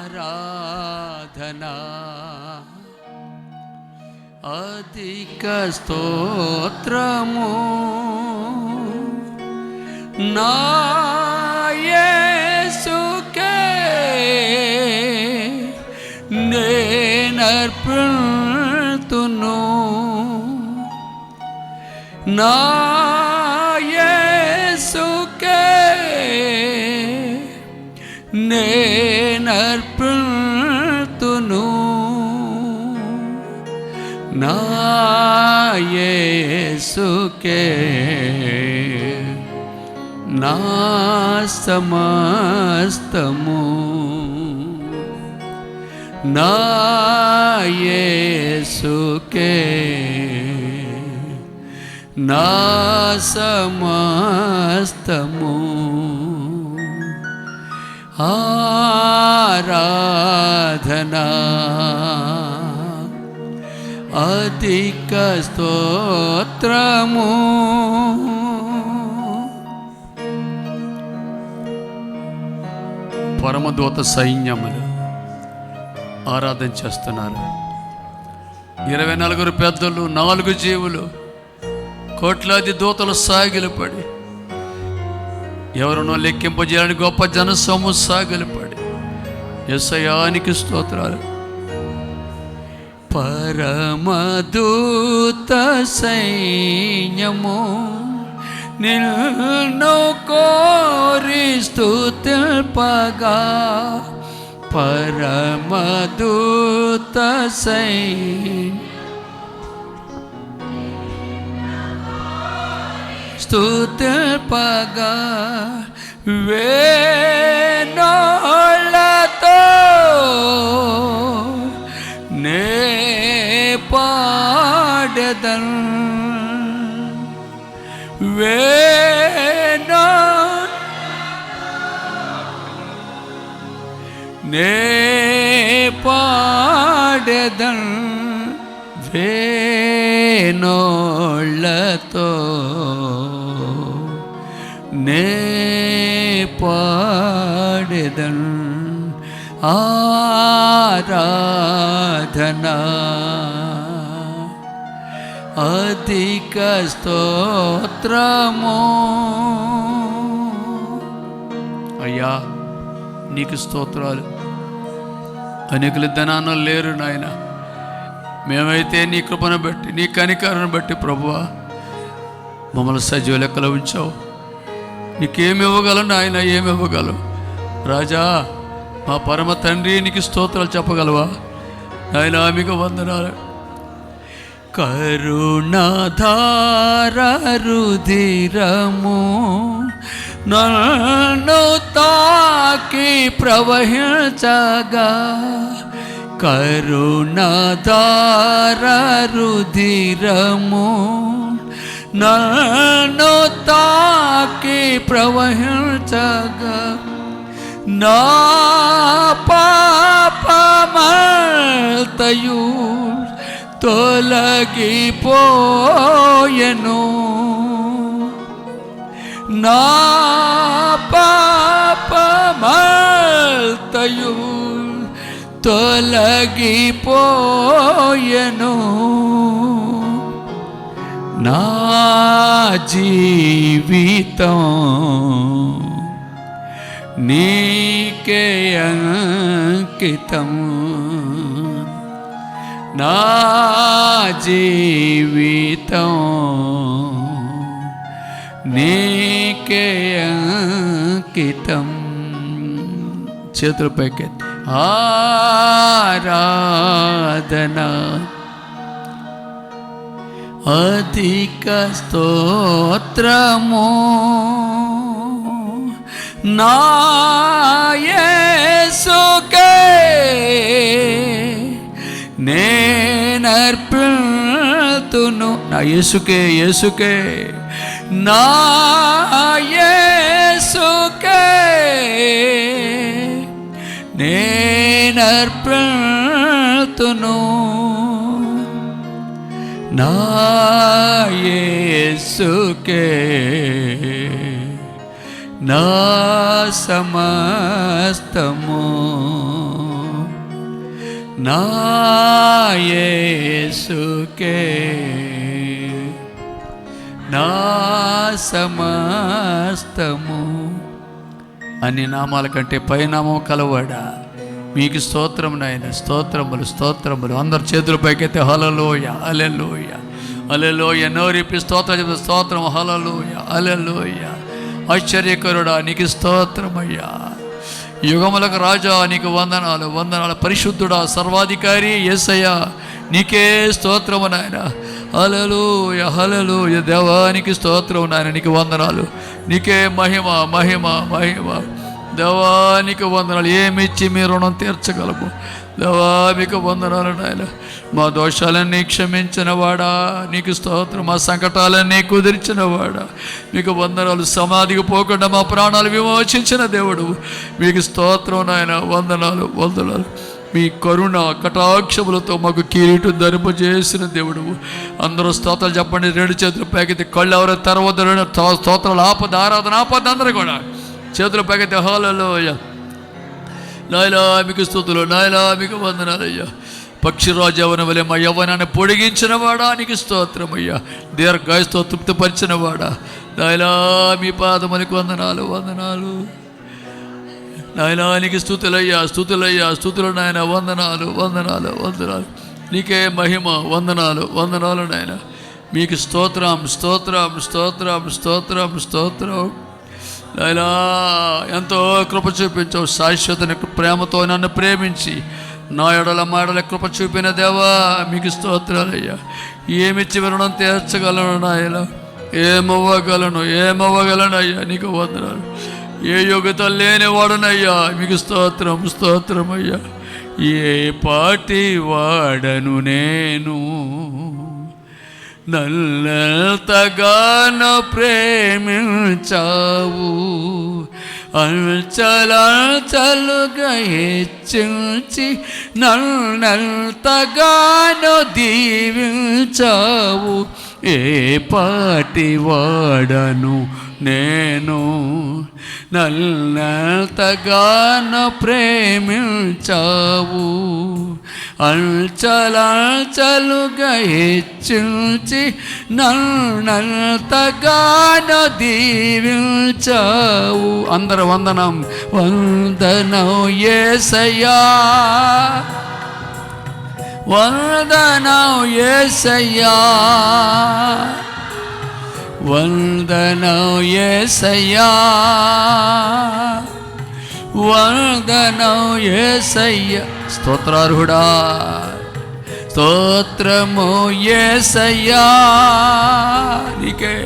ఆరాధనా అధిక స్తోత్రము నా యేసుకే నేనర్పితును నా యేసుకే నేనర్పితును నా యేసుకే నా సమస్తము నా యేసుకే నా సమస్తము ఆరాధనా అధిక స్తోత్రము పరమదూత సైన్యములు ఆరాధన చేస్తున్నారు. 24 పెద్దలు, 4 జీవులు, కోట్లాది దూతలు సాగిలపడి ఎవరునో లెక్కింపజేయడానికి గొప్ప జనసమూహం సాగిలపడి యేసయ్యానికి స్తోత్రాలు. పరమదూత సైన్యము నిన్ను కోరి స్తుతిల్పగా పరమదూత స్తుతిల్పగా వేణోళ్ళతో నే పాడెదన్ నే పాడెదన్ వేణోళ్ళతో నే పాడెదన్ ఆరాధనా అధిక స్తోత్రము. అయ్యా నీకు స్తోత్రాలు. అనేకులు ధనాన్ని లేరు నాయన, మేమైతే నీ కృపను బట్టి నీ కనికరను బట్టి ప్రభువా మమ్మల్ని సజీవ లెక్కలో ఉంచావు. నీకేమి ఇవ్వగలను నాయన, ఏమి ఇవ్వగలవు రాజా? మా పరమ తండ్రి నీకు స్తోత్రాలు చెప్పగలవా నాయన? మీకు వందనాలు. కరుణాధార రుధిరము నన్ను తాకి ప్రవహించగా కరుణాధార రుధిరము నన్ను తాకి ప్రవహించగా నా పాపమంతయు తొలగిపోయెను, నా పాపమంతయు తొలగిపోయెను. నా జీవితం నీకే అంకితం, నా జీవితం నీకే అంకితం. చేతుల పైకెత్తి ఆరాధనా అధిక స్తోత్రము నా యేసుకే నేనర్పితును. నా యేసుకే, యేసుకే, నా యేసుకే నేనర్పితును, నా యేసుకే నా సమస్తము. నా యేసుకే నా సమస్తము. అన్ని నామాల కంటే పైనామం కలవాడా. మీకు స్తోత్రం నాయన, స్తోత్రములు స్తోత్రములు. అందరు చేతుల పైకైతే హల్లెలూయ హల్లెలూయ హల్లెలూయ. నోరిప్పి స్తోత్రం చెప్తే స్తోత్రం. హల్లెలూయ హల్లెలూయ. ఆశ్చర్యకరుడా నీకు స్తోత్రమయ్యా. యుగములకు రాజా నీకు వందనాలు వందనాలు. పరిశుద్ధుడా సర్వాధికారి యేసయ్యా నీకే స్తోత్రము నాయన. హల్లెలూయ హల్లెలూయ. దేవానికి స్తోత్రం నాయన, నీకు వందనాలు. నీకే మహిమ మహిమ మహిమ. దేవానికి వందనాలు. ఏమిచ్చి మీ రుణం తీర్చగలము. దేవా మీకు వందనాలు నాయన. మా దోషాలన్నీ క్షమించిన వాడా నీకు స్తోత్రం. మా సంకటాలన్నీ కుదిర్చిన వాడా మీకు వందనాలు. సమాధికి పోకుండా మా ప్రాణాలు విమోచించిన దేవుడు మీకు స్తోత్రం నాయన. వందనాలు వందనాలు. మీ కరుణ కటాక్షములతో మాకు కిరీటం ధరింపజేసిన దేవుడు. అందరూ స్తోత్రాలు చెప్పండి. 2 చేతులు పైకెత్తి. కళ్ళు ఎవరో తెరవద్దు. స్తోత్రాలు ఆపద ఆరాధన ఆపద. అందరూ కూడా చేతులు పైకెత్తి. హల్లెలూయ. నాయనా మీకు స్తుతులు. నాయనా మీకు వందనాలయ్యా. పక్షిరాజు యవ్వనం వలె మా యవ్వనాన్ని పొడిగించిన వాడా నీకు స్తోత్రమయ్యా. దీర్ఘాయుస్తో తృప్తిపరిచిన వాడా నాయనా మీ పాదములకు వందనాలు వందనాలు. నాయనా నీకు స్తుతులయ్యా స్తుతులయ్యా స్తుతులు నాయన. వందనాలు వందనాలు వందనాలు. నీకే మహిమ. వందనాలు వందనాలు నాయన. మీకు స్తోత్రం స్తోత్రం స్తోత్రం స్తోత్రం స్తోత్రం నాయనా. ఎంతో కృప చూపించావు. శాశ్వత ప్రేమతో నన్ను ప్రేమించి నా ఎడల మా ఎడల కృప చూపిన దేవా మీకు స్తోత్రాలయ్యా. ఏమిచ్చి వినడం తీర్చగలను నాయన. ఏమవ్వగలను అయ్యా నీకు వందనాలు. ఏ యోగ్యత లేనివాడునయ్యా మీకు స్తోత్రం స్తోత్రం అయ్యా. ఏ పాటి వాడను నేను, నన్నెంతగానో ప్రేమించావు. అంచలంచలుగా హెచ్చించి నన్నెంతగానో దీవించావు. ఏ పాటి వాడను నేను, నన్నెంతగానో ప్రేమించావు. అంచలంచలుగా హెచ్చించి నన్నెంతగానో దీవించావు. అందరూ వందనం. వందనం యేసయ్యా, వందనం యేసయ్యా, వందనం యేసయ్యా, వందనం యేసయ్యా. స్తోత్రార్హుడా స్తోత్రము యేసయ్యా నీకే.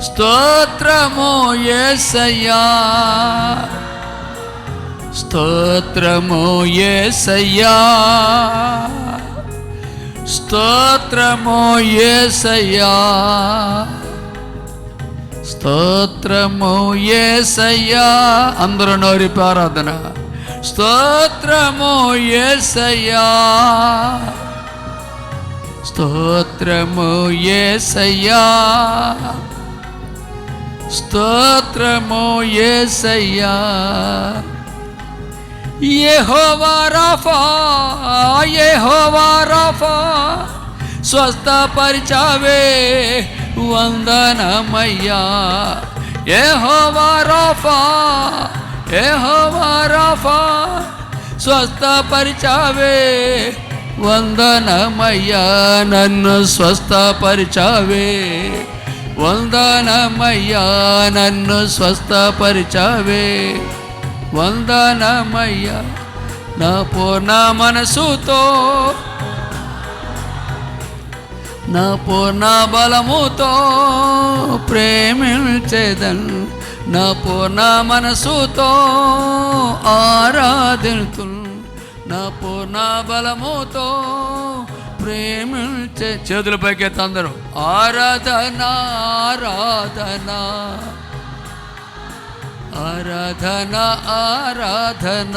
స్తోత్రము యేసయ్యా, స్తోత్రము యేసయ్యా, స్తోత్రము యేసయ్యా, స్తోత్రము యేసయ్యా. అందరూ నోరిపి ఆరాధన. స్తోత్రము యేసయ్యా, స్తోత్రము యేసయ్యా, స్తోత్రము యేసయ్యా. యెహోవా రఫా, యెహోవా రఫా, స్వస్థపరిచావే వందనమయ్యా. యెహోవా రఫా, యెహోవా రఫా, స్వస్థపరిచావే వందనమయ్యా. నన్ను స్వస్థపరిచావే వందనమయ్యా. నన్ను స్వస్థపరిచావే వందనమయ్యా. నా పూర్ణ మనసుతో, నా పూర్ణ బలముతో ప్రేమించేదన్. నా పూర్ణ మనసుతో ఆరాధింతున్. నా పూర్ణ బలముతో ప్రేమించే. చేతుల పైకెత్తి అందరూ. ఆరాధన ఆరాధన ఆరాధన ఆరాధన.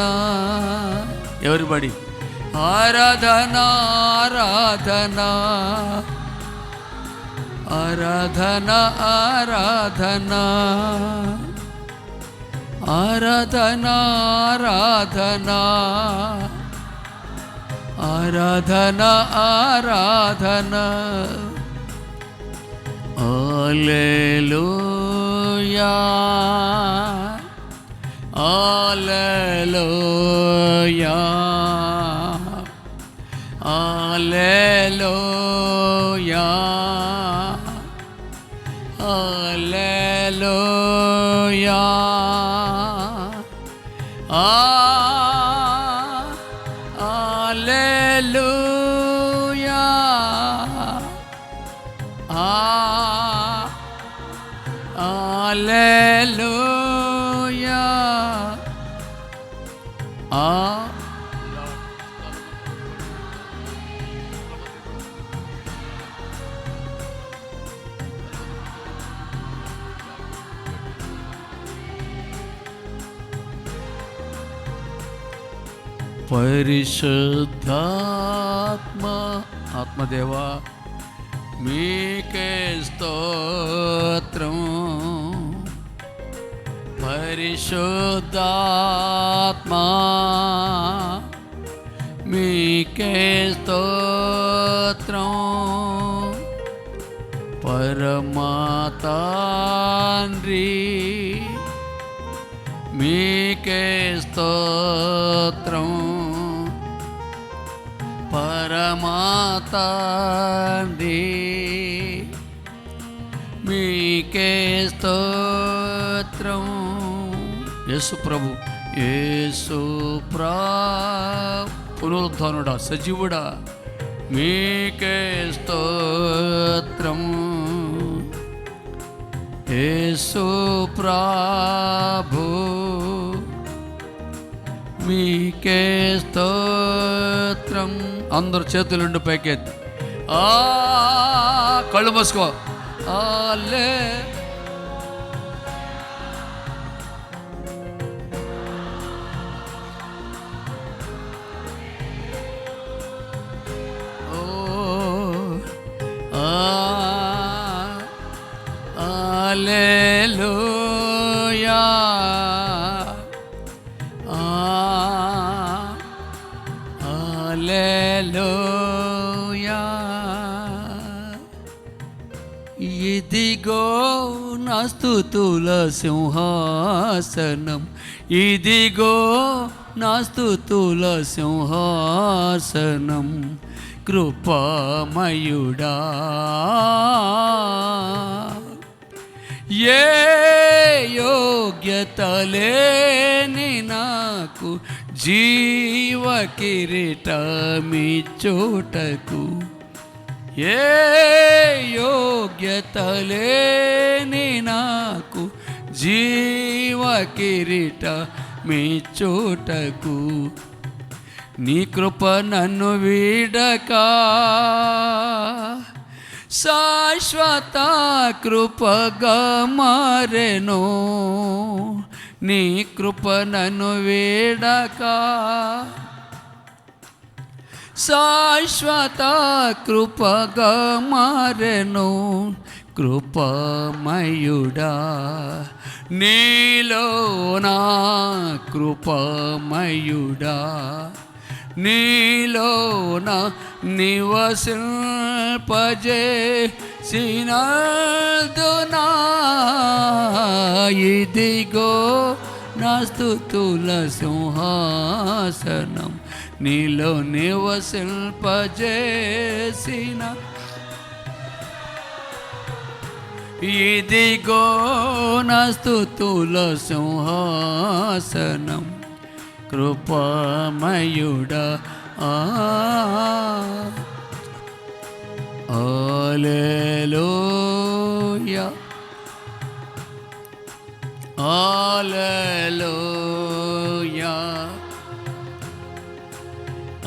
ఎవరిబడి ఆరాధన ఆరాధన ఆరాధన ఆరాధన ఆరాధన ఆరాధన ఆరాధన ఆరాధన హల్లెలూయా హల్లెలూయా హల్లెలూయా హల్లెలూయా హల్లెలూయా హల్లెలూయా పరిశుద్ధాత్మ ఆత్మదేవా మీకే స్తోత్రం. పరిశుద్ధాత్మ మీకే స్తోత్రం. పరమాతండ్రి మీకే స్తోత్రం. పరమాతండ్రి మీకే స్తోత్రం. యేసు ప్రభు యేసు పునరుద్ధానుడా సజీవుడా మీకే స్తోత్రం. యేసు ప్రభు మీకే స్తోత్రం. అందరు చేతులుండి పైకెత్తి కళ్ళు మూసుకో. ఆలే హల్లెలూయా హల్లెలూయా. ఇదిగో నా స్తుతుల సింహాసనం, ఇదిగో నా స్తుతుల సింహాసనం. కృపామయుడా ఏ యోగ్యత లేని నాకు జీవ కిరీటమిచ్చుటకు, ఏ యోగ్యత లేని నాకు జీవ కిరీటమిచ్చుటకు. నీ కృప నన్ను వీడక శాశ్వత కృపగా మారెను. నీ కృప నన్ను వీడక శాశ్వత కృపగా మారెను. కృపమయుడా నీలో నా కృపమయుడా నీలో నా నివసింపజేసినందునా. ఇదిగో నా స్తుతుల సింహాసనం, నీలో నివసింపజేసిన. ఇదిగో నా స్తుతుల సింహాసనం. కృపామయుడా హల్లెలూయా హల్లెలూయా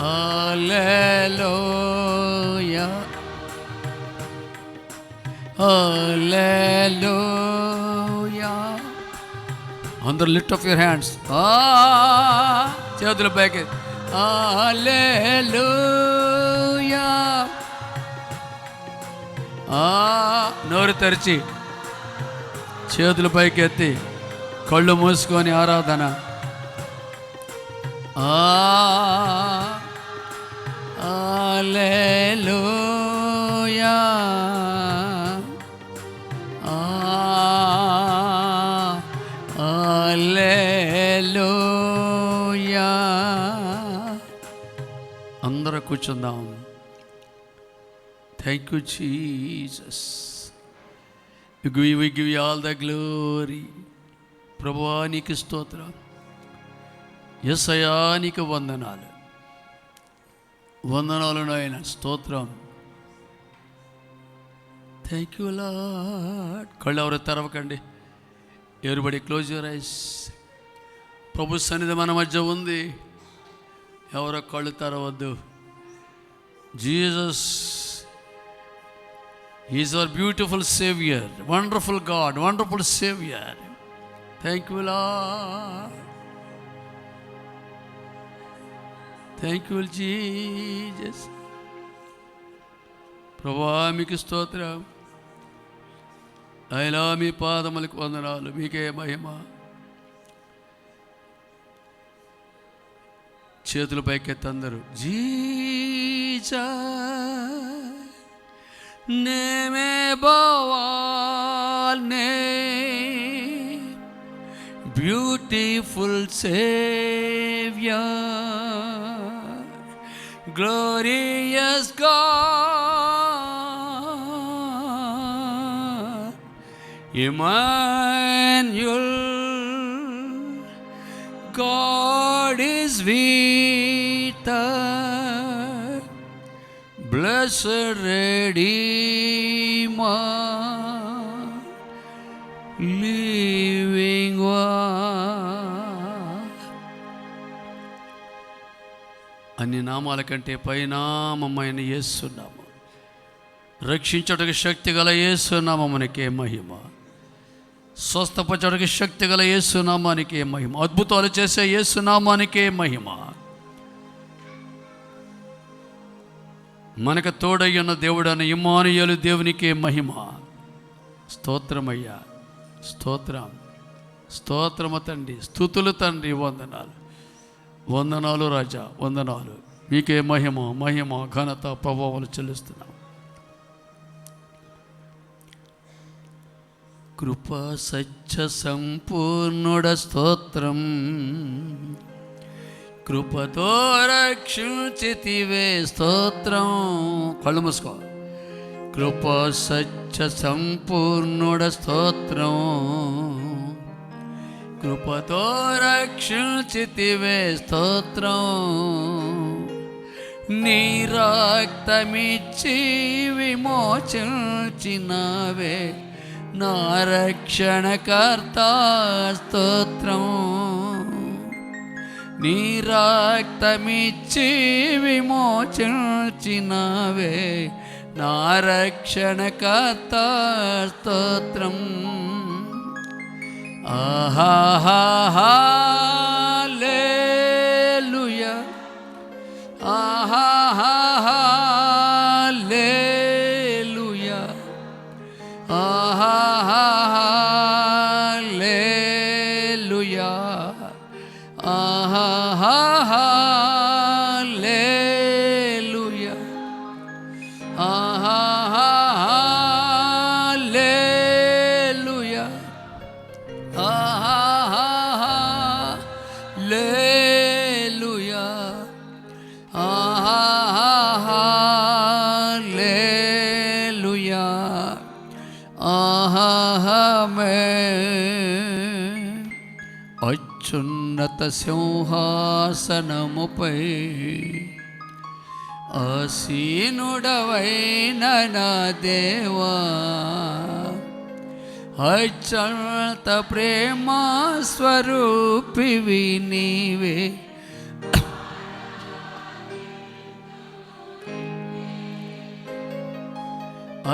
హల్లెలూయా హల్లెలూయా. అందరూ లిఫ్ట్ ఆఫ్ యువర్ హ్యాండ్స్. చేతుల పైకి. హల్లెలూయా. నోరు తెరిచి చేతుల పైకి ఎత్తి కళ్ళు మూసుకొని ఆరాధన. అందరూ కూర్చుందాం. Thank you Jesus. We give you all the glory. ప్రభువా నీకు స్తోత్రం. యేసయ్యా నీకు వందనాలు. వందనాలు నాయన, స్తోత్రం. Thank you Lord. కళ్ళు ఎవరు తెరవకండి. ఎవరిబడి క్లోజ్ యువర్ ఐస్. ప్రభు సన్నిధి మన మధ్య ఉంది. ఎవరో కళ్ళు తెరవద్దు. Jesus is our beautiful saviour, wonderful God, wonderful saviour. Thank you Lord. Thank you Jesus. ప్రభువా మీకు స్తోత్రం. అయినా మీ పాదములకు వందనాలు. మీకే మహిమ. చేతుల పైకెత్తందరూ. జీసస్ నేమే బవాల్ నే, beautiful saviour, glorious God, Emmanuel, God is with us, blessed Redeemer, living one. అన్ని నామాల కంటే పైనామమైన యేసు నామం, రక్షించడానికి శక్తి గల యేసు నామమునికే మహిమ, స్వస్థపరచడానికి శక్తి గల యేసు నామానికే మహిమ, అద్భుతాలు చేసే యేసు నామానికే మహిమ. మనకు తోడయ్యున్న దేవుడైన ఇమ్మానుయేలు దేవునికే మహిమ. స్తోత్రమయ్యా, స్తోత్రం, స్తోత్రము తండ్రి, స్తుతులు తండ్రి, వందనాలు, వందనాలు రాజా, వందనాలు. మీకే మహిమ, మహిమ, ఘనత, ప్రభావాలు చెల్లిస్తున్నాం. కృపా సత్య సంపూర్ణుడ స్తోత్రం, కృపతో రక్షించితివే స్తోత్రం. కళ్ళు మూసుకో. కృపా సత్య సంపూర్ణుడ స్తోత్రం, కృపతో రక్షించితివే స్తోత్రం. నీ రక్తమిచ్చి విమోచించినవే నా రక్షణకర్త స్తోత్రం. నీ రక్తమిచ్చి విమోచించినవే నా రక్షణకర్త స్తోత్రం. హల్లెలూయా, హల్లెలూయా, హల్లెలూయా, హల్లెలూయా, హల్లెలూయా, హల్లెలూయా, హల్లెలూయా, ఆమేన్. అత్యున్నత సింహాసనముపై ఆసీనుడవైన నా దేవా, అత్యంత ప్రేమ స్వరూపివి నీవే.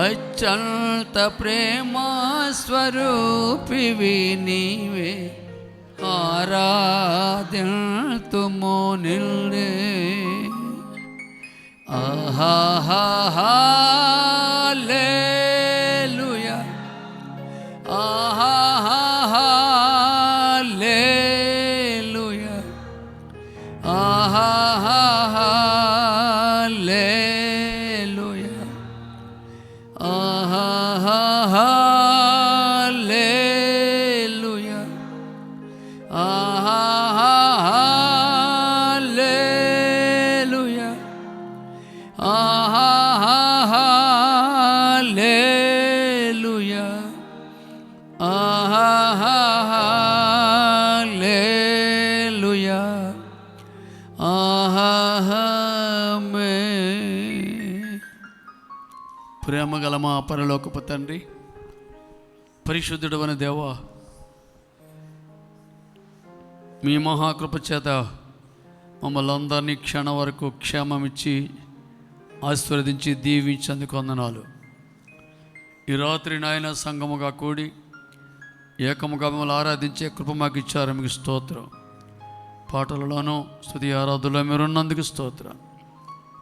అత్యంత ప్రేమ స్వరూపివి నీవే, ఆరాధింతుము నిన్నే. హల్లెలూయా, హల్లెలూయా, హల్లెలూయా, హల్లెలూయా, హల్లెలూయా, ప్రేమగల మా పరలోకపు తండ్రి, పరిశుద్ధుడవైన దేవా, మీ మహాకృప చేత మమ్మల్ని అందరినీ క్షణం వరకు క్షేమమిచ్చి ఆశీర్వదించి దీవించేందుకు వందనాలు. ఈ రాత్రి నాయన సంఘముగా కూడి ఏకముగా మిమ్మల్ని ఆరాధించే కృప మాకు ఇచ్చారు. మీకు స్తోత్రం. పాటలలోనూ స్తుతి ఆరాధనలో మీరున్నందుకు స్తోత్రం.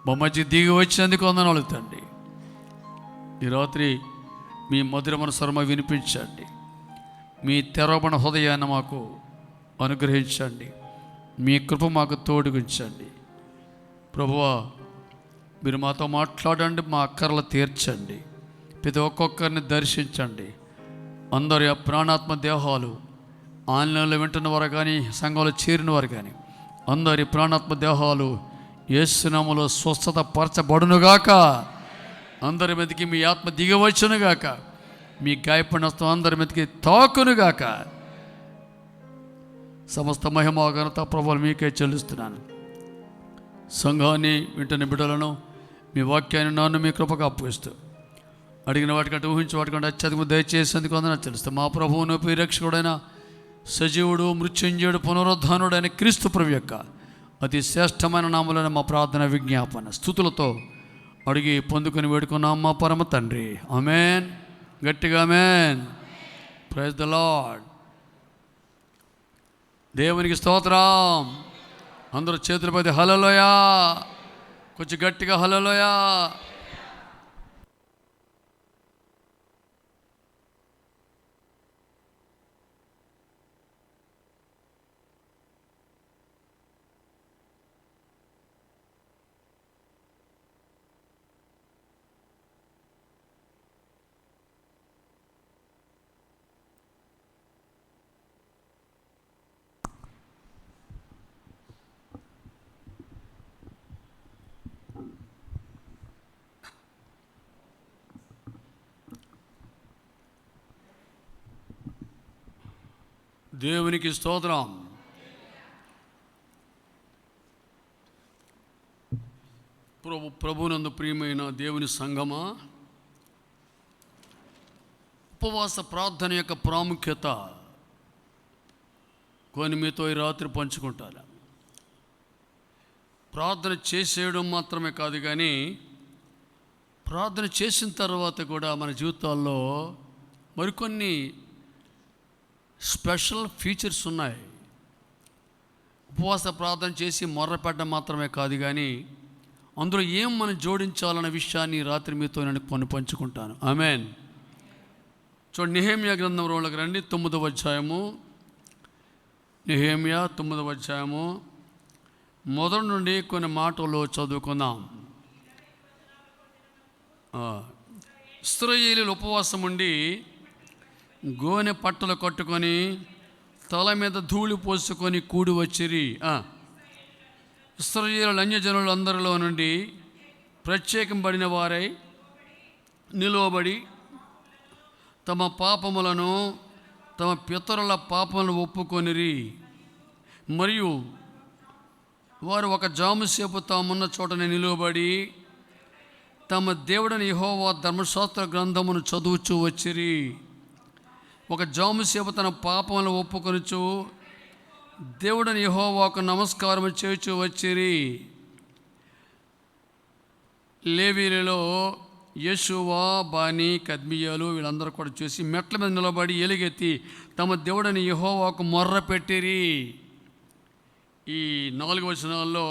బొమ్మచ్చి దిగి వచ్చినందుకు వందనాలు తండ్రి. ఈ రాత్రి మీ మధురమైన స్వరమ వినిపించండి. మీ తెరవబడిన హృదయాన్ని మాకు అనుగ్రహించండి. మీ కృప మాకు తోడుగుంచండి. ప్రభువా, మీరు మాతో మాట్లాడండి, మా అక్కర్లు తీర్చండి. ప్రతి ఒక్కొక్కరిని దర్శించండి. అందరి ప్రాణాత్మ దేహాలు ఆన్లైన్లో వింటున్న వారు కానీ, సంఘంలో చేరిన వారు కానీ, అందరి ప్రాణాత్మ దేహాలు యేసు నామములో స్వస్థత పరచబడునుగాక. అందరి మీదకి మీ ఆత్మ దిగవచ్చునుగాక. మీ గాయపడిన అందరి మీదకి తాకునుగాక. సమస్త మహిమ ఘనత ప్రభువులు మీకే చెల్లిస్తున్నాను. సంఘాన్ని వింటున్న బిడ్డలను మీ వాక్యాన్ని నన్ను మీ కృపగా అప్పగిస్తూ అడిగిన వాటికంటే ఊహించి వాటికంటే అత్యధికము దయచేసేందుకు వందనాలు చెల్లిస్తాను. మా ప్రభువును ప్రియరక్షకుడైన సజీవుడు మృత్యుంజయుడు పునరుద్ధానుడైన క్రీస్తు ప్రభు యొక్క అతి శ్రేష్టమైన నామములైన మా ప్రార్థన విజ్ఞాపన స్తుతులతో అడిగి పొందుకొని వేడుకున్నాం మా పరమ తండ్రి. ఆమేన్. గట్టిగా ఆమేన్. Praise the lord. దేవునికి స్తోత్రం. అందరూ చేతులపై హల్లెలూయా. కొంచెం గట్టిగా హల్లెలూయా. దేవునికి స్తోత్రం. ప్రభునందు ప్రియమైన దేవుని సంగమా, ఉపవాస ప్రార్థన యొక్క ప్రాముఖ్యత కొన్ని మీతో ఈ రాత్రి పంచుకుంటాను. ప్రార్థన చేసేయడం మాత్రమే కాదు, కానీ ప్రార్థన చేసిన తర్వాత కూడా మన జీవితాల్లో మరికొన్ని స్పెషల్ ఫీచర్స్ ఉన్నాయి. ఉపవాస ప్రార్థన చేసి మొర్రపెట్టడం మాత్రమే కాదు, కానీ అందులో ఏం మనం జోడించాలన్న విషయాన్ని రాత్రి మీతో నేను కొన్ని పంచుకుంటాను. ఆమేన్. చూడండి, నెహెమ్యా గ్రంథంలోకి రండి. 9వ అధ్యాయము. నెహెమ్యా 9వ అధ్యాయము మొదటి నుండి కొన్ని మాటలు చదువుకుందాం. ఇశ్రాయేలీయులు ఉపవాసం ఉండి గోనె పట్టలు కట్టుకొని తల మీద ధూళి పోసుకొని కూడి వచ్చిరి. ఇశ్రాయేలు అన్యజనులు అందరిలో నుండి ప్రత్యేకింపబడిన వారై నిలువబడి తమ పాపములను తమ పితరుల పాపములను ఒప్పుకొనిరి. మరియు వారు ఒక జాముసేపు తామున్న చోటనే నిలువబడి తమ దేవుడని యెహోవా ధర్మశాస్త్ర గ్రంథమును చదువుచూ వచ్చిరి. ఒక జాముసేపు తన పాపములను ఒప్పుకొనుచు దేవుడని యెహోవాకు నమస్కారం చేయుచూ వచ్చిరి. లేవీయులలో యెషూవా, బానీ, కద్మియాలు వీళ్ళందరూ కూడా చూసి మెట్ల మీద నిలబడి ఎలుగెత్తి తమ దేవుడని యెహోవాకు మొర్ర పెట్టిరి. ఈ 4 వచనాల్లో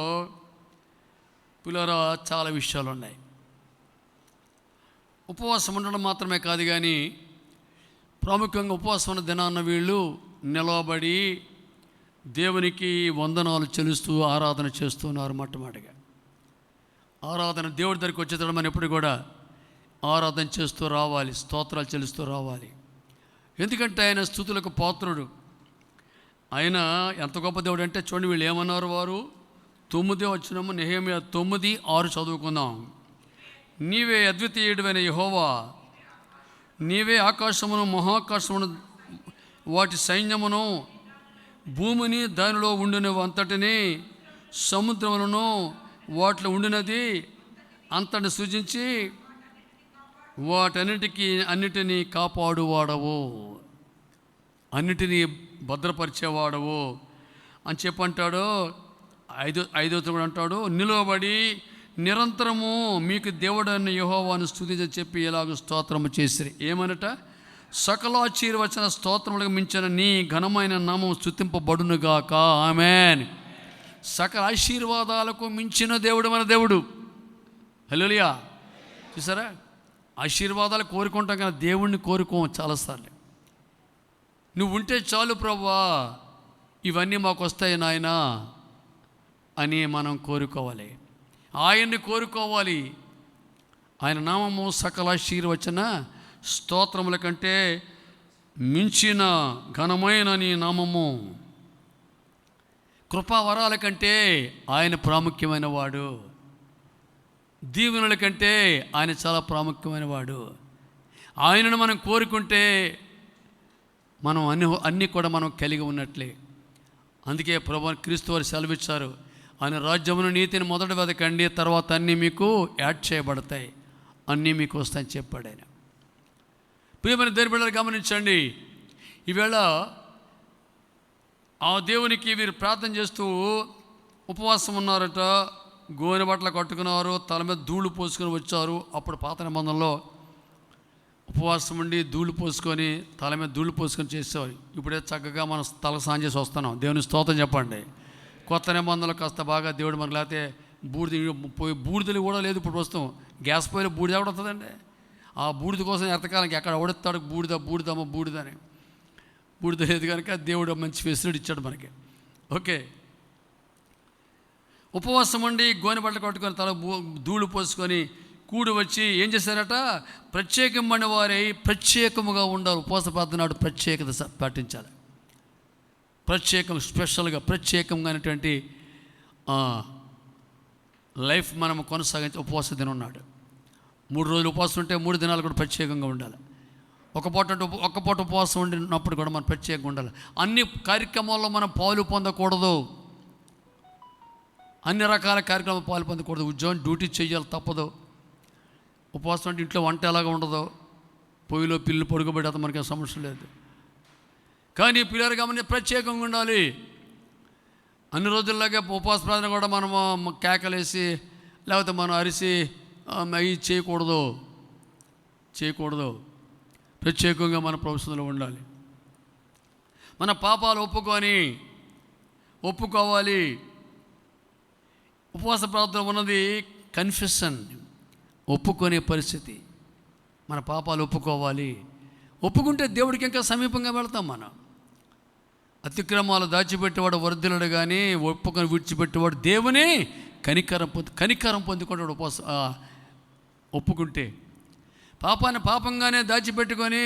పిల్లరా చాలా విషయాలు ఉన్నాయి. ఉపవాసం ఉండడం మాత్రమే కాదు, కానీ ప్రాముఖ్యంగా ఉపవాసం ఉన్న దినాన్న వీళ్ళు నిలవబడి దేవునికి వందనాలు చెల్లిస్తూ ఆరాధన చేస్తున్నారు. మొట్టమొదటిగా ఆరాధన దేవుడి దగ్గరికి వచ్చేటప్పుడు మనం ఎప్పుడు కూడా ఆరాధన చేస్తూ రావాలి, స్తోత్రాలు చెల్లిస్తూ రావాలి. ఎందుకంటే ఆయన స్తుతులకు పాత్రుడు. ఆయన ఎంత గొప్ప దేవుడు అంటే చూడండి, వీళ్ళు ఏమన్నారు, వారు 9వ వచనము నెహెమ్యా 9:6 చదువుకుందాం. నీవే అద్వితీయుడైన యెహోవా, నీవే ఆకాశమును మహాకాశమును వాటి సైన్యమును భూమిని దానిలో ఉండిన అంతటిని సముద్రములను వాటిలో ఉండినది అంతటి సృజించి అన్నిటినీ కాపాడువాడవు, అన్నిటినీ భద్రపరిచేవాడవు అని చెప్పంటాడు. ఐదో కూడా అంటాడు, నిలవబడి నిరంతరము మీకు దేవుడైన యెహోవాను స్తుతించని చెప్పి ఎలాగో స్తోత్రము చేసిరి. ఏమనట? సకలాశీర్వచన స్తోత్రములకు మించిన నీ ఘనమైన నామం స్తుతింపబడునుగాక. ఆమేన్. సకల ఆశీర్వాదాలకు మించిన దేవుడు మన దేవుడు. హల్లెలూయా. చూసారా, ఆశీర్వాదాలు కోరుకుంటాం కానీ దేవుణ్ణి కోరుకోం చాలాసార్లు. నువ్వు ఉంటే చాలు ప్రభువా, ఇవన్నీ మాకు వస్తాయి నాయనా అని మనం కోరుకోవాలి. ఆయన్ని కోరుకోవాలి. ఆయన నామము సకల ఆశీర్వచన స్తోత్రముల కంటే మించిన ఘనమైన నీ నామము. కృపావరాల కంటే ఆయన ప్రాముఖ్యమైన వాడు. దీవెనల కంటే ఆయన చాలా ప్రాముఖ్యమైన వాడు. ఆయనను మనం కోరుకుంటే మనం అన్నీ కూడా మనం కలిగి ఉన్నట్లే. అందుకే ప్రభువు క్రీస్తు వారు సెలవిచ్చారు, ఆయన రాజ్యమును నీతిని మొదట వెతకండి, తర్వాత అన్నీ మీకు యాడ్ చేయబడతాయి, అన్నీ మీకు వస్తాయని చెప్పాడు ఆయన. ప్రియమైన దేవుని బిడ్డలు గమనించండి, ఈవేళ ఆ దేవునికి వీరు ప్రార్థన చేస్తూ ఉపవాసం ఉన్నారట. గోనె బట్టలు కట్టుకున్నారు, తల మీద ధూళి పోసుకొని వచ్చారు. అప్పుడు పాత నిబంధనలో ఉపవాసం ఉండి ధూళి పోసుకొని తల మీద ధూళి పోసుకొని చేసేవారు. ఇప్పుడే చక్కగా మనం తల స్నానం చేసి వస్తున్నాం. దేవుని స్తోత్రం చెప్పండి. కొత్త నిబంధనలు కాస్త బాగా దేవుడు మనకు, లేకపోతే బూడిదలు కూడా లేదు. ఇప్పుడు వస్తాం గ్యాస్ పొయ్యిలో బూడిద కూడా వస్తుందండి. ఆ బూడిద కోసం ఎంతకాలం ఎక్కడ ఓడెత్తాడు బూడిదని. బూడిద లేదు కనుక దేవుడు మంచి ఫెసిలిటీ ఇచ్చాడు మనకి. ఓకే, ఉపవాసం ఉండి గోనె బట్టలు కట్టుకొని తల ధూళి పోసుకొని కూడి వచ్చి ఏం చేశారట? ప్రత్యేకమైన వారై ప్రత్యేకముగా ఉండాలి. ఉపవాస ప్రార్థన నాడు ప్రత్యేకత పాటించాలి. స్పెషల్గా ప్రత్యేకంగానటువంటి లైఫ్ మనం కొనసాగించి ఉపవాస దినం ఉన్నాడు. 3 రోజులు ఉపవాసం ఉంటే 3 దినాలు కూడా ప్రత్యేకంగా ఉండాలి. ఒక్క పూట ఉపవాసం ఉండినప్పుడు కూడా మనం ప్రత్యేకంగా ఉండాలి. అన్ని కార్యక్రమాల్లో మనం పాలు పొందకూడదు. అన్ని రకాల కార్యక్రమాలు పాలు పొందకూడదు. ఉద్యోగం డ్యూటీ చేయాలి, తప్పదు. ఉపవాసం అంటే ఇంట్లో వంట ఎలాగా ఉండదు, పొయ్యిలో పిల్లలు పొడుగుబడి మనకి సమస్య లేదు. కానీ పిల్లలు గమని ప్రత్యేకంగా ఉండాలి. అన్ని రోజుల్లాగే ఉపవాస ప్రార్థన కూడా మనము కేకలేసి లేకపోతే మనం అరిసి అవి చేయకూడదు. ప్రత్యేకంగా మన ప్రొఫెషన్లో ఉండాలి. మన పాపాలు ఒప్పుకోవాలి. ఉపవాస ప్రార్థన ఉన్నది కన్ఫెషన్, ఒప్పుకునే పరిస్థితి. మన పాపాలు ఒప్పుకోవాలి. ఒప్పుకుంటే దేవుడికి ఇంకా సమీపంగా వెళ్తాం. మనం అతిక్రమాలు దాచిపెట్టేవాడు వర్ధిల్లడు, కానీ ఒప్పుకొని విడిచిపెట్టేవాడు దేవుని కనికరం పొందుకుంటాడు. ఒప్పుకుంటే పాపాన్ని పాపంగానే దాచిపెట్టుకొని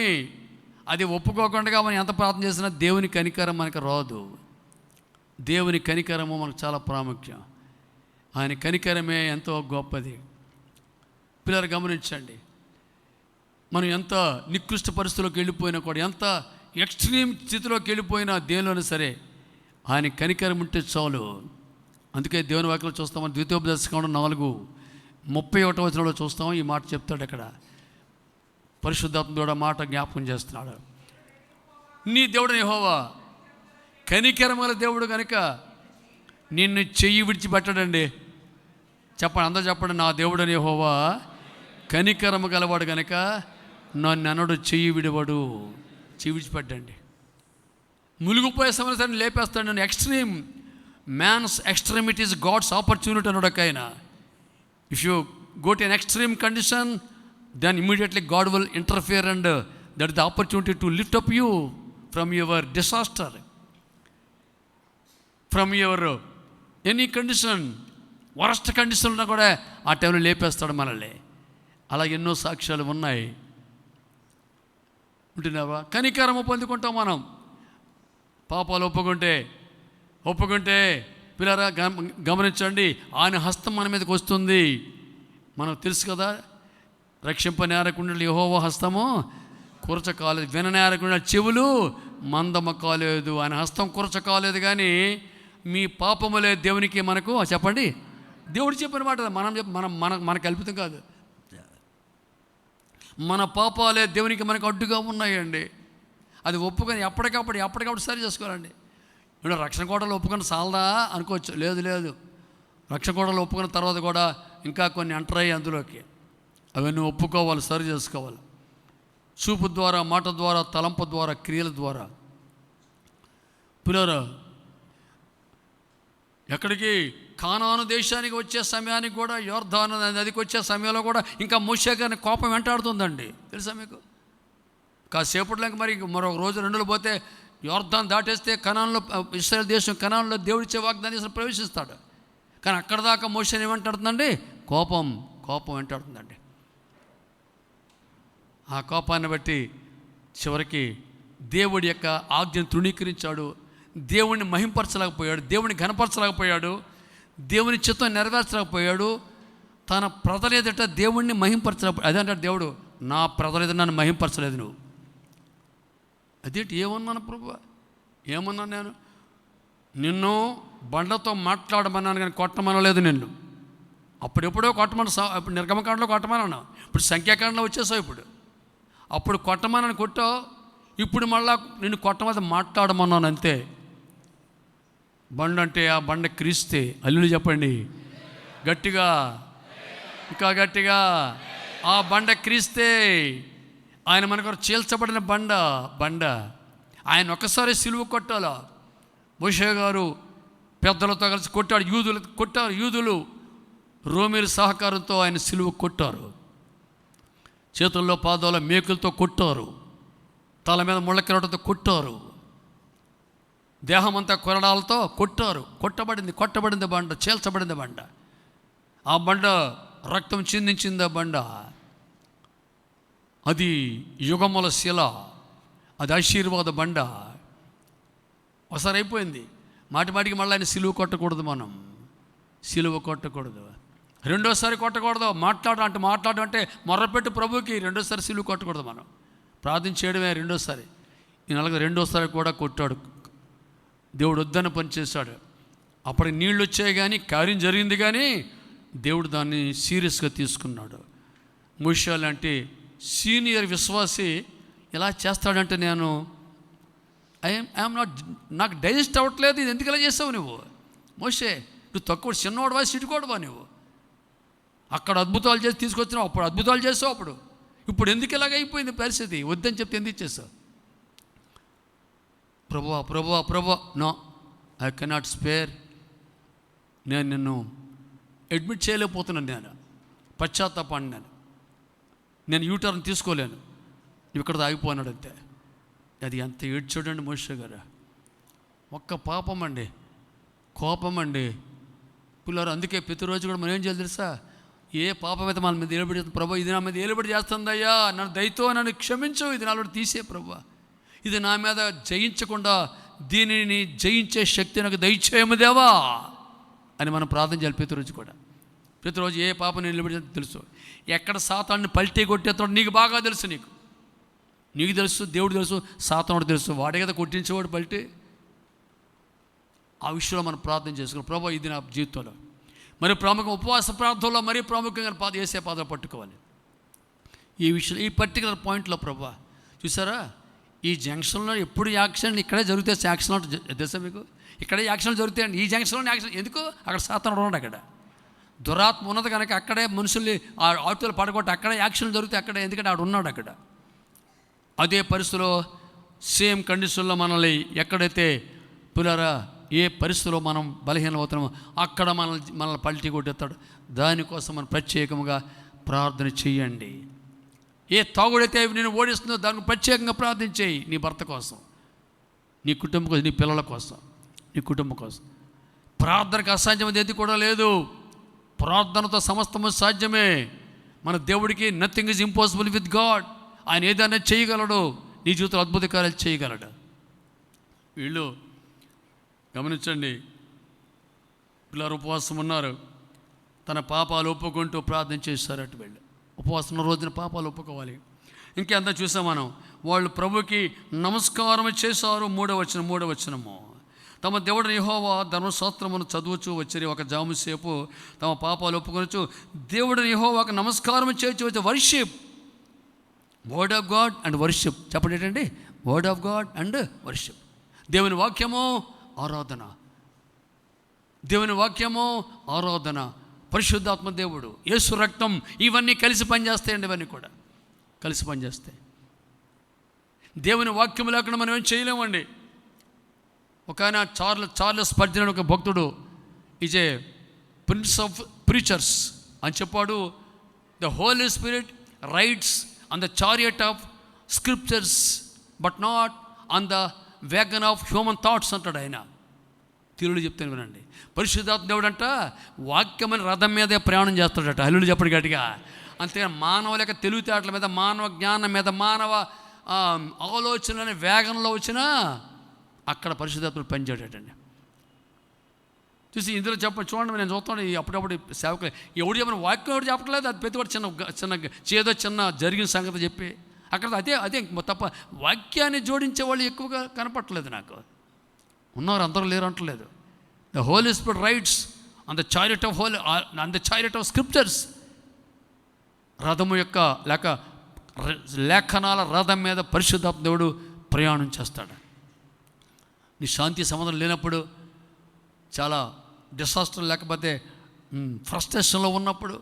అది ఒప్పుకోకుండా మనం ఎంత ప్రార్థన చేసినా దేవుని కనికరం మనకు రాదు. దేవుని కనికరము మనకు చాలా ప్రాముఖ్యం. ఆయన కనికరమే ఎంతో గొప్పది. పిల్లలు గమనించండి, మనం ఎంత నికృష్ట పరిస్థితుల్లోకి వెళ్ళిపోయినా కూడా, ఎంత ఎక్స్ట్రీమ్ స్థితిలోకి వెళ్ళిపోయినా దేనిలోనే సరే ఆయన కనికరం ఉంటే చాలు. అందుకే దేవుని వాక్యంలో చూస్తాం, ద్వితీయోపదేశకాండం 4:31 చూస్తాం. ఈ మాట చెప్తాడు అక్కడ. పరిశుద్ధాత్మ దేవుడు ఆ మాట జ్ఞాపకం చేస్తున్నాడు. నీ దేవుడు యెహోవా కనికరం గల దేవుడు కనుక నిన్ను చెయ్యి విడిచిపెట్టడండి. చెప్పండి, అందరూ చెప్పండి. నా దేవుడు యెహోవా కనికరము గలవాడు కనుక నన్ను అన్నడు చెయ్యి విడివాడు. చెయ్యి విడిచిపెట్టండి. మునిగిపోయే సమస్యను లేపేస్తాడు. నన్ను మ్యాన్స్ ఎక్స్ట్రీమిటీస్ గాడ్స్ ఆపర్చునిటీ అన్నాడు ఆయన. If you go to an extreme condition, then immediately God will interfere and that is the opportunity to lift up you from your disaster, from your any condition, worst condition ఉన్నా కూడా ఆ టైంలో లేపేస్తాడు మనల్ని. అలా ఎన్నో సాక్ష్యాలు ఉన్నాయి. ఉంటున్నావా? కనికరము పొందుకుంటాం మనం. పాపాలు ఒప్పుకుంటే పిల్లరా గమనించండి, ఆయన హస్తం మన మీదకి వస్తుంది. మనకు తెలుసు కదా, రక్షింపనేరకుండా యెహోవా హస్తము కురచ కాలేదు, విననేరకుండా చెవులు మందమ కాలేదు. ఆయన హస్తం కురచ కాలేదు, కానీ మీ పాపములే దేవునికి మనకు చెప్పండి దేవుడు చెప్పిన మాట మన కల్పితం కాదు. మన పాపాలే దేవునికి మనకు అడ్డుగా ఉన్నాయండి. అది ఒప్పుకొని ఎప్పటికప్పుడు సరి చేసుకోవాలండి. ఇప్పుడు రక్షణ కోటలు ఒప్పుకొని సాలదా అనుకోవచ్చు. లేదు, రక్షణ కోటలు ఒప్పుకున్న తర్వాత కూడా ఇంకా కొన్ని అంటరాయి అందులోకి. అవన్నీ ఒప్పుకోవాలి, సరి చేసుకోవాలి. చూపు ద్వారా, మాట ద్వారా, తలంపు ద్వారా, క్రియల ద్వారా. పిల్లరా, ఎక్కడికి కానాను దేశానికి వచ్చే సమయానికి కూడా, యోర్దాను నదికి వచ్చే సమయంలో కూడా ఇంకా మోషే గారిని కోపం వెంటాడుతుందండి. తెలుసా మీకు? కాసేపట్లోకి మరి మరొక రోజు 2 రోజులు పోతే యోర్దాను దాటేస్తే కనాన్లో, ఇశ్రాయేల్ దేశం కనాన్లో దేవుడిచ్చే వాగ్దాన దేశంలో ప్రవేశిస్తాడు. కానీ అక్కడ దాకా మోషేని ఏమంటాడుతుందండి? కోపం వెంటాడుతుందండి. ఆ కోపాన్ని బట్టి చివరికి దేవుడి యొక్క ఆజ్ఞను తృణీకరించాడు. దేవుణ్ణి మహింపరచలేకపోయాడు, దేవుని ఘనపరచలేకపోయాడు, దేవుని చిత్తం నెరవేర్చలేకపోయాడు. తన ప్రజల ఎదుట దేవుణ్ణి మహింపరచలేకపోయాడు. అదే అంటాడు దేవుడు, నా ప్రజల ఎదుట నన్ను మహింపరచలేదు నువ్వు. అదేంటి? ఏమన్నాను ప్రభువా? ఏమన్నాను నేను? నిన్ను బండతో మాట్లాడమన్నాను కానీ కొట్టమనలేదు నిన్ను. అప్పుడెప్పుడో ఇప్పుడు నిర్గమకాండలో కొట్టమన్నాను, ఇప్పుడు సంఖ్యాకాండలో వచ్చేసావు. అప్పుడు కొట్టమనని కొట్టావు, ఇప్పుడు మళ్ళా నిన్ను కొట్టమని మాట్లాడమన్నాను అంతే. బండ అంటే ఆ బండ క్రీస్తే. అల్లుడు చెప్పండి గట్టిగా, ఇంకా గట్టిగా. ఆ బండ క్రీస్తే. ఆయన మనకు చీల్చబడిన బండ. ఆయన ఒక్కసారి సిలువ కొట్టాల. మోషే గారు పెద్దలతో కలిసి కొట్టాడు. యూదులు రోమీల సహకారంతో ఆయన సిలువ కొట్టారు. చేతుల్లో పాదాల మేకులతో కొట్టారు, తల మీద ముళ్ళ కిరీటంతో కొట్టారు, దేహం అంతా కొరడాలతో కొట్టారు. కొట్టబడింది బండ, చీల్చబడింది బండ. ఆ బండ రక్తం చిందించింది. ఆ బండ అది యుగముల శిల, అది ఆశీర్వాద బండ. ఒకసారి అయిపోయింది. మాటికి మళ్ళీ ఆయన సిలువ కొట్టకూడదు. మనం సిలువ కొట్టకూడదు. రెండోసారి కొట్టకూడదు. మాట్లాడడం అంటే మొర్రపెట్టు ప్రభుకి. రెండోసారి సిలువ కొట్టకూడదు. మనం ప్రార్థన చేయడమే రెండోసారి. ఈ నెలకు రెండోసారి కూడా కొట్టాడు. దేవుడు వద్దన్న పని చేశాడు. అప్పటికి నీళ్ళు వచ్చాయి కానీ కార్యం జరిగింది, కానీ దేవుడు దాన్ని సీరియస్గా తీసుకున్నాడు. మోషే లాంటి సీనియర్ విశ్వాసి ఇలా చేస్తాడంటే నాకు డైజెస్ట్ అవ్వట్లేదు. ఇది ఎందుకు ఇలా చేసావు నువ్వు? మోషే, నువ్వు తక్కువ చిన్నవాడువా, సిటుకోడువా నువ్వు? అక్కడ అద్భుతాలు చేసి తీసుకొచ్చినావు, అప్పుడు అద్భుతాలు చేసావు. ఇప్పుడు ఎందుకు ఇలాగ అయిపోయింది పరిస్థితి? వద్దని చెప్తే ఎందుకు చేసావు? ప్రభువా, నో, ఐ కెనాట్ స్పేర్. నేను నిన్ను అడ్మిట్ చేయలేకపోతున్నాను. పశ్చాత్తాపడినాను. నేను యూటర్న్ తీసుకోలేను. నువ్వు ఇక్కడ ఆగిపోయినాడు అంతే. అది ఎంత ఏడ్చాడండి మోషే గారు. ఒక్క పాపం అండి, కోపం అండి పిల్లలు. అందుకే ప్రతిరోజు కూడా మనం ఏం చేయాలి తెలుసా? ఏ పాపం అయితే మన మీద ఏలుబడి చేస్తుంది, ప్రభు ఇది నా మీద ఏలుబడి చేస్తుందయ్యా, నన్ను దయతో నన్ను క్షమించు, ఇది నాలో తీసే ప్రభు, ఇది నా మీద జయించకుండా దీనిని జయించే శక్తి నాకు దయచేయము దేవా అని మనం ప్రార్థన చేయాలి ప్రతిరోజు కూడా. ప్రతిరోజు ఏ పాపం నేను నిలబడి తెలుసు, ఎక్కడ సాతాన్ని పల్టీ కొట్టేస్తాడు నీకు బాగా తెలుసు. నీకు తెలుసు, దేవుడు తెలుసు, సాతానుడు తెలుసు. వాడే కదా కొట్టించేవాడు పల్టీ. ఆ విషయంలో మనం ప్రార్థన చేసుకున్నాం. ప్రభు ఇది నా జీవితంలో మరి ప్రాముఖ్యం, ఉపవాస ప్రార్థనలో మరీ ప్రాముఖ్యంగా ఏసే పాదాలు పట్టుకోవాలి. ఈ విషయంలో ఈ పర్టికులర్ పాయింట్లో ప్రభు చూసారా, ఈ జంక్షన్లో ఎప్పుడు యాక్షన్ ఇక్కడే జరుగుతాయి. యాక్షన్ తెలుసా మీకు? ఇక్కడే యాక్షన్లు జరుగుతాయండి. ఈ జంక్షన్లో యాక్షన్ ఎందుకు? అక్కడ సాతానుడు ఉన్నాడు. అక్కడ దురాత్మ ఉన్నది కనుక అక్కడే మనుషుల్ని ఆ ఆటోలు పడగొట్టి అక్కడే యాక్షన్లు జరుగుతాయి. అక్కడే ఎందుకంటే ఆడు ఉన్నాడు అక్కడ. అదే పరిస్థితిలో సేమ్ కండిషన్లో మనల్ని ఎక్కడైతే పులారా ఏ పరిస్థితిలో మనం బలహీనం అవుతున్నామో అక్కడ మనల్ని పల్టీ కొట్టేస్తాడు. దానికోసం మనం ప్రత్యేకంగా ప్రార్థన చేయండి. ఏ తాగుడైతే నేను ఓడిస్తుందో దానికి ప్రత్యేకంగా ప్రార్థన చేయి. నీ భర్త కోసం, నీ కుటుంబం కోసం, నీ పిల్లల కోసం, నీ కుటుంబం కోసం. ప్రార్థనకు అసాధ్యమైనది ఏది కూడా లేదు. ప్రార్థనతో సమస్తము సాధ్యమే. మన దేవుడికి nothing is impossible with God. ఆయన ఏదైనా చేయగలడు. నీ జీవితంలో అద్భుత కార్యాలు చేయగలడు. వీళ్ళు గమనించండి, పిల్లలు ఉపవాసం ఉన్నారు. తన పాపాలు ఒప్పుకుంటూ ప్రార్థన చేశారట. వీళ్ళు ఉపవాసం రోజున పాపాలు ఒప్పుకోవాలి. ఇంకెంత చూసాం మనం. వాళ్ళు ప్రభుకి నమస్కారం చేశారు. మూడవ వచనము, తమ దేవుడు యెహోవా ధర్మశాస్త్రమును చదువుచు వచ్చి ఒక జాము సేపు తమ పాపాలు ఒప్పుకొనొచ్చు దేవుడిని యెహోవాకు నమస్కారం చేయొచ్చు వచ్చి worship. Word of God and worship. చెప్పండి ఏంటండి? Word of God and worship. దేవుని వాక్యము ఆరాధన, దేవుని వాక్యము ఆరాధన, పరిశుద్ధాత్మ దేవుడు, యేసు రక్తం, ఇవన్నీ కలిసి పనిచేస్తాయండి. ఇవన్నీ కూడా కలిసి పనిచేస్తాయి. దేవుని వాక్యం లేకుండా మనం ఏం చేయలేమండి. ఒక ఆయన చార్లెస్ స్పర్జన్ ఒక భక్తుడు, is a prince of preachers అని చెప్పాడు. The holy spirit rides on the chariot of scriptures but not on the wagon of human thoughts అంటాడు ఆయన. తెలుగులో చెప్తాను వినండి. పరిశుద్ధాత్మ దేవుడు అంట వాక్యమని రథం మీదే ప్రయాణం చేస్తాడట. హల్లేలూయా చెప్పండి గట్టిగా. అంతేగాని మానవుల యొక్క తెలివితేటల మీద, మానవ జ్ఞానం మీద, మానవ ఆలోచనలని వేగంలో వచ్చినా అక్కడ పరిశుద్ధాత్ముడు పనిచేయటండి. చూసి ఇందులో చూడండి, నేను చూస్తాను అప్పుడప్పుడు సేవకులు ఎవడు చెప్పిన వాక్యం ఎవడు చెప్పట్లేదు. అది ప్రతి ఒక్కటి చిన్న జరిగిన సంగతి చెప్పి అక్కడ అదే తప్ప వాక్యాన్ని జోడించే వాళ్ళు ఎక్కువగా కనపట్టలేదు నాకు. ఉన్నారు, అందరూ లేరు అంటలేదు. The holy spirit rides on the chariot of scriptures. రథము యొక్క లేఖనాల రథం మీద పరిశుద్ధాత్మ దేవుడు ప్రయాణం చేస్తాడు. నీ శాంతి సమాధానం లేనప్పుడు, చాలా డిసాస్టర్ లేకపోతే ఫ్రస్ట్రేషన్లో ఉన్నప్పుడు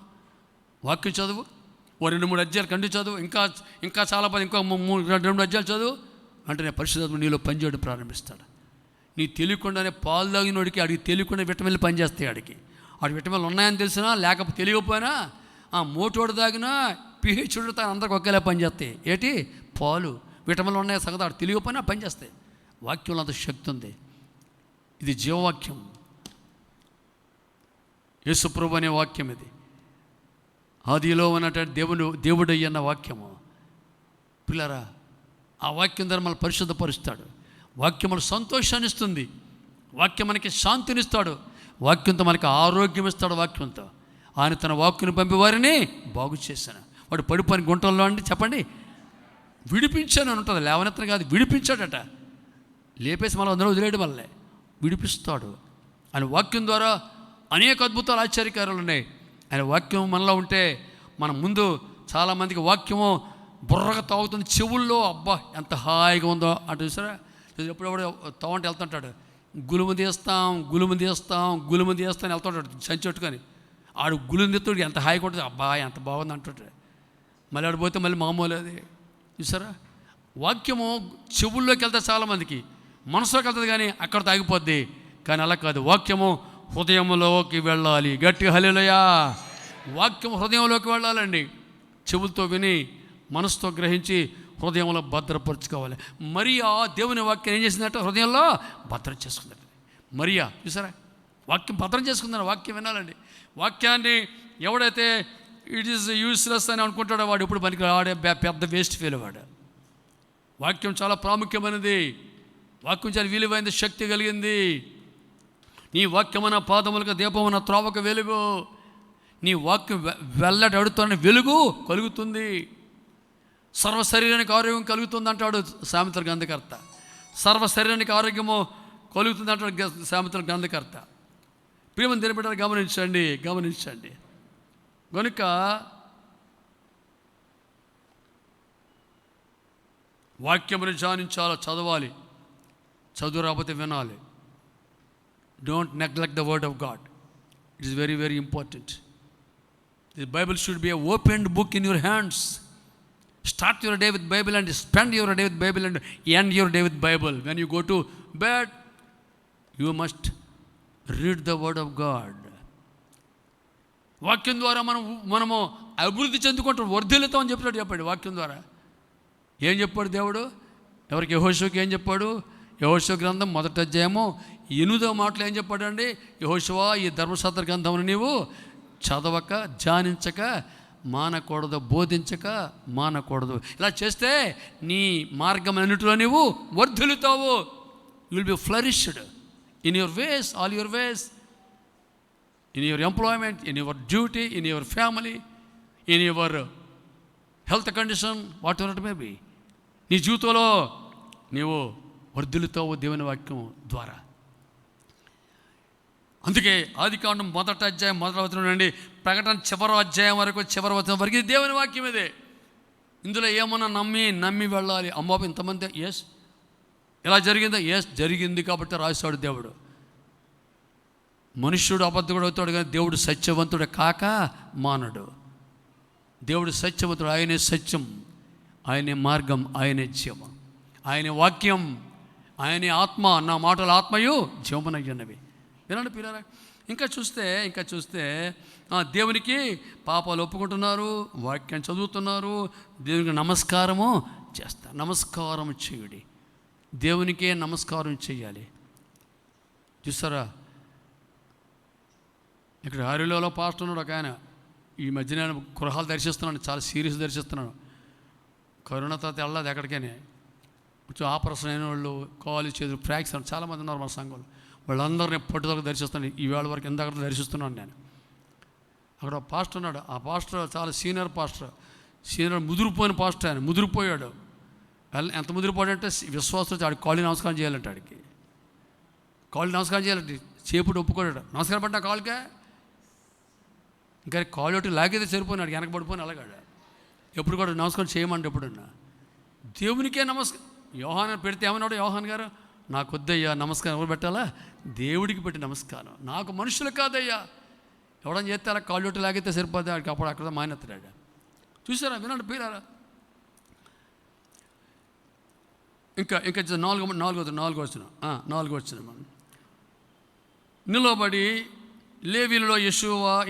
వాక్యం చదువు, 2-3 అధ్యాయాలు కంటిన్యూ చదువు, ఇంకా చాలా పది, ఇంకో 2 అధ్యాయాలు చదువు అంటే నేను పరిశుద్ధాత్మ నీలో పనిచేయడం ప్రారంభిస్తాడు. నీ తెలియకుండానే పాలు తాగినోడికి ఆడికి తెలియకుండా విటమిన్లు పనిచేస్తాయి. ఆడికి విటమిన్లు ఉన్నాయని తెలిసినా లేకపోతే తెలియకపోయినా మోటోడు తాగినా పిహెచ్డు తాను అందరికి ఒకేలా పనిచేస్తాయి. ఏంటి? పాలు విటమిన్లు ఉన్నాయి సగం ఆడు తెలియకపోయినా పనిచేస్తాయి. వాక్యంలో అంత శక్తి ఉంది. ఇది జీవవాక్యం, యేసుప్రభు అనే వాక్యం. ఇది ఆదిలో ఉన్నటువంటి దేవుడు అయ్యన్న వాక్యము. పిల్లరా, ఆ వాక్యం ద్వారా మనల్ని పరిశుద్ధపరుస్తాడు. వాక్యం మనకు సంతోషాన్ని ఇస్తుంది. వాక్యం మనకి శాంతినిస్తాడు. వాక్యంతో మనకి ఆరోగ్యం ఇస్తాడు. వాక్యంతో ఆయన తన వాక్యను పంపి వారిని బాగు చేశాను. వాడు పడిపోయిన గుంటల్లో అండి చెప్పండి విడిపించాను అని ఉంటుంది. లేవనెత్తను కాదు, విడిపించాడట. లేపేసి మనం అందరూ వదిలేయడం వల్లే విడిపిస్తాడు. ఆయన వాక్యం ద్వారా అనేక అద్భుతాలు, ఆశ్చర్యకార్యాలు ఉన్నాయి. ఆయన వాక్యం మనలో ఉంటే మనం ముందు చాలామందికి వాక్యము బుర్రగా తాగుతుంది చెవుల్లో. అబ్బా ఎంత హాయిగా ఉందో అంటే చూసారా. ఎప్పుడెప్పుడు తావంటే వెళ్తుంటాడు, గులుము తీస్తాం వెళ్తుంటాడు సంచెట్టుకొని. ఆడు గులుము తీస్తాడు, ఎంత హాయిగా ఉంటుంది, అబ్బా ఎంత బాగుంది అంటుంటాడు. మళ్ళీ ఆడు పోతే మళ్ళీ మామూలు. అది చూసారా, వాక్యము చెవుల్లోకి వెళ్తాయి చాలామందికి, మనసులోకి వెళ్తుంది కానీ అక్కడ తాగిపోద్ది. కానీ అలా కాదు, వాక్యము హృదయంలోకి వెళ్ళాలి. గట్టి హల్లెలూయా. వాక్యం హృదయంలోకి వెళ్ళాలండి. చెవులతో విని మనసుతో గ్రహించి హృదయంలో భద్రపరుచుకోవాలి. మరియా దేవుని వాక్యం ఏం చేసిందంటే హృదయంలో భద్రం చేసుకుందండి. మరియా చూసారా, వాక్యం భద్రం చేసుకుందని. వాక్యం వినాలండి. వాక్యాన్ని ఎవడైతే ఇట్ ఈస్ యూస్లెస్ అని అనుకుంటాడో వాడు ఇప్పుడు మనకి ఆడే పెద్ద వేస్ట్ ఫెయిల్ వాడు. వాక్యం చాలా ప్రాముఖ్యమైనది. వాక్యం చాలా విలువైంది, శక్తి కలిగింది. నీ వాక్యమైన పాదములకు దీపమున త్రోవకు వెలుగు. నీ వాక్యం వెల్లడి అడుగుతున్న వెలుగు కలుగుతుంది. సర్వ శరీరానికి ఆరోగ్యం కలుగుతుంది అంటాడు సామెతల గ్రంథకర్త. సర్వ శరీరానికి ఆరోగ్యము కలుగుతుంది అంటాడు సామెతల గ్రంథకర్త. ప్రియమైన దేవుని బిడ్డలారా, గమనించండి. కనుక వాక్యమును ధ్యానించాలి, చదవాలి. చదువు రాకపోతే వినాలి. Don't neglect the word of God. It is very very important. The Bible should be a opened book in your hands. Start your day with Bible and spend your day with Bible and end your day with Bible. When you go to bed, you must read the word of God. వాక్యం ద్వారా మనము అభివృద్ధి చెందుకుంటాం, వర్ధిల్లుతాం అని చెప్పాడు. వాక్యం ద్వారా ఏం చెప్పాడు దేవుడు? ఎవరికి? యెహోషువకి ఏం చెప్పాడు? యెహోషువ గ్రంథం 1వ అధ్యాయము 8వ మాటలు ఏం చెప్పాడండి? యెహోషువా, ఈ ధర్మశాస్త్ర గ్రంథమును నీవు చదవక, ధ్యానించక మానకూడదు, బోధించక మానకూడదు. ఇలా చేస్తే నీ మార్గం అన్నిటిలో నీవు వర్ధిల్లుతావు. You will be flourished in your ways, all your ways, in your employment, in your duty, in your family, in your health condition, whatever it may be. నీ జీవితంలో నీవు వర్ధిల్లుతావు దేవుని వాక్యం ద్వారా. అందుకే ఆదికాండం 1వ అధ్యాయం 1వ వచనం నుండి ప్రకటన చివరి అధ్యాయం వరకు చివరి వచనం వరకు ఇది దేవుని వాక్యం ఇదే. ఇందులో ఏమన్నా నమ్మి వెళ్ళాలి. అమ్మో ఇంతమంది ఎస్ ఇలా జరిగిందా, ఎస్ జరిగింది కాబట్టి రాశాడు దేవుడు. మనుష్యుడు అబద్ధుడు అవుతాడు కానీ దేవుడు సత్యవంతుడు కాక మానడు. దేవుడు సత్యవంతుడు, ఆయనే సత్యం, ఆయనే మార్గం, ఆయనే జీవం, ఆయనే వాక్యం, ఆయనే ఆత్మ. నా మాటల ఆత్మయు జీవమునయ్యున్నవి. వినండి పిల్లరా. ఇంకా చూస్తే దేవునికి పాపాలు ఒప్పుకుంటున్నారు, వాక్యం చదువుతున్నారు, దేవునికి నమస్కారము చేస్తారు. నమస్కారం చేయుడి, దేవునికే నమస్కారం చేయాలి. చూస్తారా, ఇక్కడ హరిలో పాస్టర్ ఉన్నాడు ఒక ఆయన. ఈ మధ్య నేను గృహాలు దర్శిస్తున్నాను, చాలా సీరియస్ దర్శిస్తున్నాను. కరోనా తర్వాత వెళ్ళదు ఎక్కడికైనా. కొంచెం ఆపరేషన్ అయిన వాళ్ళు, కాలు చేతులు ఫ్రాక్చర్ చాలామంది ఉన్నారు మన సంఘంలో. వాళ్ళందరినీ పట్టుదలకు దర్శిస్తాను. ఈవేళ వరకు ఎందాక దర్శిస్తున్నాను నేను. అక్కడ పాస్టర్ ఉన్నాడు. ఆ పాస్టర్ చాలా సీనియర్ పాస్టర్, ముదిరిపోయిన పాస్టర్. ఆయన ముదిరిపోయాడు. ఎంత ముదిరిపోయాడంటే విశ్వాసం ఆడికి కాళ్ళు నమస్కారం చేయాలంటే, ఆడికి కాళ్ళు నమస్కారం చేయాలంటే చేపుడు ఒప్పుకోడాడు. నమస్కారం పడ్డా కాళ్ళకే, ఇంకా కాళ్ళు ఒకటి లాగేదే సరిపోయినాడు, వెనక పడిపోయిన అలాగాడు. ఎప్పుడు కూడా నమస్కారం చేయమంటే ఎప్పుడన్నా దేవునికే నమస్కారం. యోహాన్ పెడితే ఏమన్నాడు యోహాన్ గారు, నాకు వద్దయ్యా నమస్కారం, ఎవరు పెట్టాలా, దేవుడికి పెట్టి నమస్కారం, నాకు మనుషులు కాదయ్యా. ఎవడని చేస్తే అలా కాళ్ళు ఒకటి లాగితే సరిపోతే ఆడికి అప్పుడు అక్కడ మానేస్తాడు. చూసారా, వినండి పిల్లరా. ఇంకా నాలుగో వచ్చిన నిలబడి లేవీలలో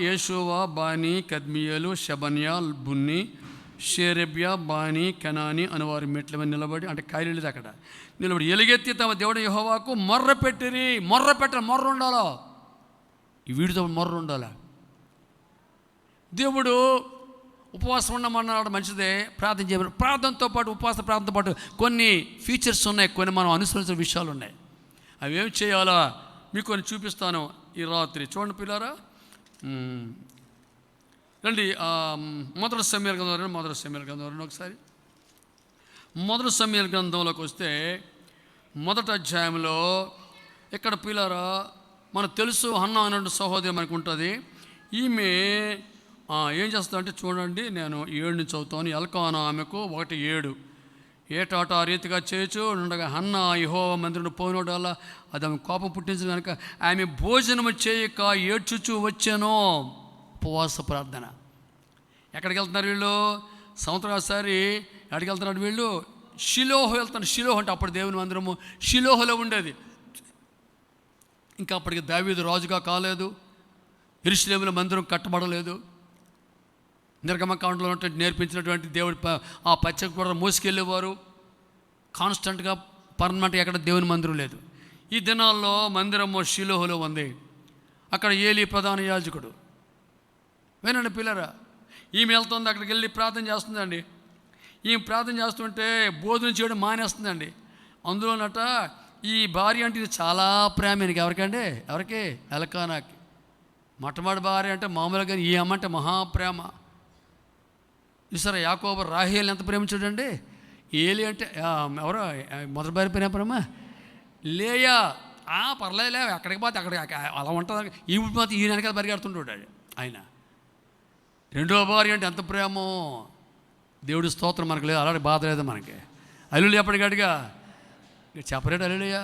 యెషూవా, బానీ, కద్మియేలు, షబన్యా, బున్ని, షేరెబ్యా, బానీ, కెనాని అనేవారి మెట్ల మీద నిలబడి, అంటే ఖాళీ అక్కడ నిలబడి ఎలుగెత్తి తమ దేవుడు యెహోవాకు మొర్ర ఉండాలా. ఈ వీడితో మొర్ర ఉండాలా. దేవుడు ఉపవాసం ఉండమన్నాడు, మంచిదే. ప్రార్థన చేయమని, ప్రార్థనతో పాటు ప్రార్థనతో పాటు కొన్ని ఫీచర్స్ ఉన్నాయి, కొన్ని మనం అనుసరించిన విషయాలు ఉన్నాయి. అవి ఏం చేయాలా మీకు కొన్ని చూపిస్తాను ఈ రాత్రి. చూడండి పిల్లారా, రండి. మొదటి సమూయేలు గ్రంథం ఒకసారి. మొదటి సమూయేలు గ్రంథంలోకి వస్తే 1వ అధ్యాయంలో ఇక్కడ పిల్లారా మనకు తెలుసు, హన్నా అనే సహోదరి మనకు ఉంటుంది. ఈమె ఏం చేస్తుందంటే చూడండి, నేను 7 నుంచి చదువుతాను. ఎల్కానా ఆమెకు 1:7 ఏటాట ఆ రీతిగా చేయొచ్చు ఉండగా హన్నా యెహోవా మందిరం పోయినోడు వల్ల అది ఆమె కోపం పుట్టించిన కనుక ఆమె భోజనము చేయక ఏడ్చుచూ వచ్చాను. ఉపవాస ప్రార్థన. ఎక్కడికి వెళ్తున్నారు వీళ్ళు? సంవత్సరాసారి ఎక్కడికి వెళ్తున్నారు వీళ్ళు? షిలోహు వెళ్తాను. షిలోహు అంటే అప్పుడు దేవుని మందిరము షిలోహులో ఉండేది. ఇంకా అప్పటికి దావీదు రాజుగా కాలేదు, యెరూషలేములో మందిరం కట్టబడలేదు. నిర్గమకాండలో నేర్పించినటువంటి దేవుడి ఆ పచ్చక కూడా మోసుకెళ్ళేవారు. కాన్స్టెంట్గా పర్మనెంట్గా ఎక్కడ దేవుని మందిరం లేదు. ఈ దినాల్లో మందిరము షిలోహులో ఉంది. అక్కడ ఏలీ ప్రధాన యాజకుడు. వినండి పిల్లరా, ఈమె వెళ్తుంది, అక్కడికి వెళ్ళి ప్రార్థన చేస్తుందండి. ఈమె ప్రార్థన చేస్తుంటే భోజనం చేయడం మానేస్తుందండి. అందులోనట ఈ భార్య అంటే ఇది చాలా ప్రేమ. ఎవరికి? ఎల్కానాకి. మొట్టమొదటి భార్య అంటే మామూలుగా, ఈ అమ్మ అంటే మహాప్రేమ. చూసారా, యాకోబు రాహేలు ఎంత ప్రేమించాడండి. ఏలి అంటే ఎవరో మొదటి భార్య ప్రేమ లేయా. పర్లేదులే, ఎక్కడికి పోతే అక్కడ అలా ఉంటుంది. ఈ మాత్రం ఈయన వెనకాల పరిగెడుతుంటాడు ఆయన. రెండవ భార్య అంటే ఎంత ప్రేమో. దేవుడి స్తోత్రం మనకు లేదు, అలాంటి బాధ లేదు మనకి. అల్లుళ్ళు ఎప్పటికడిగా చెప్పలేడు అల్లుయ్యా.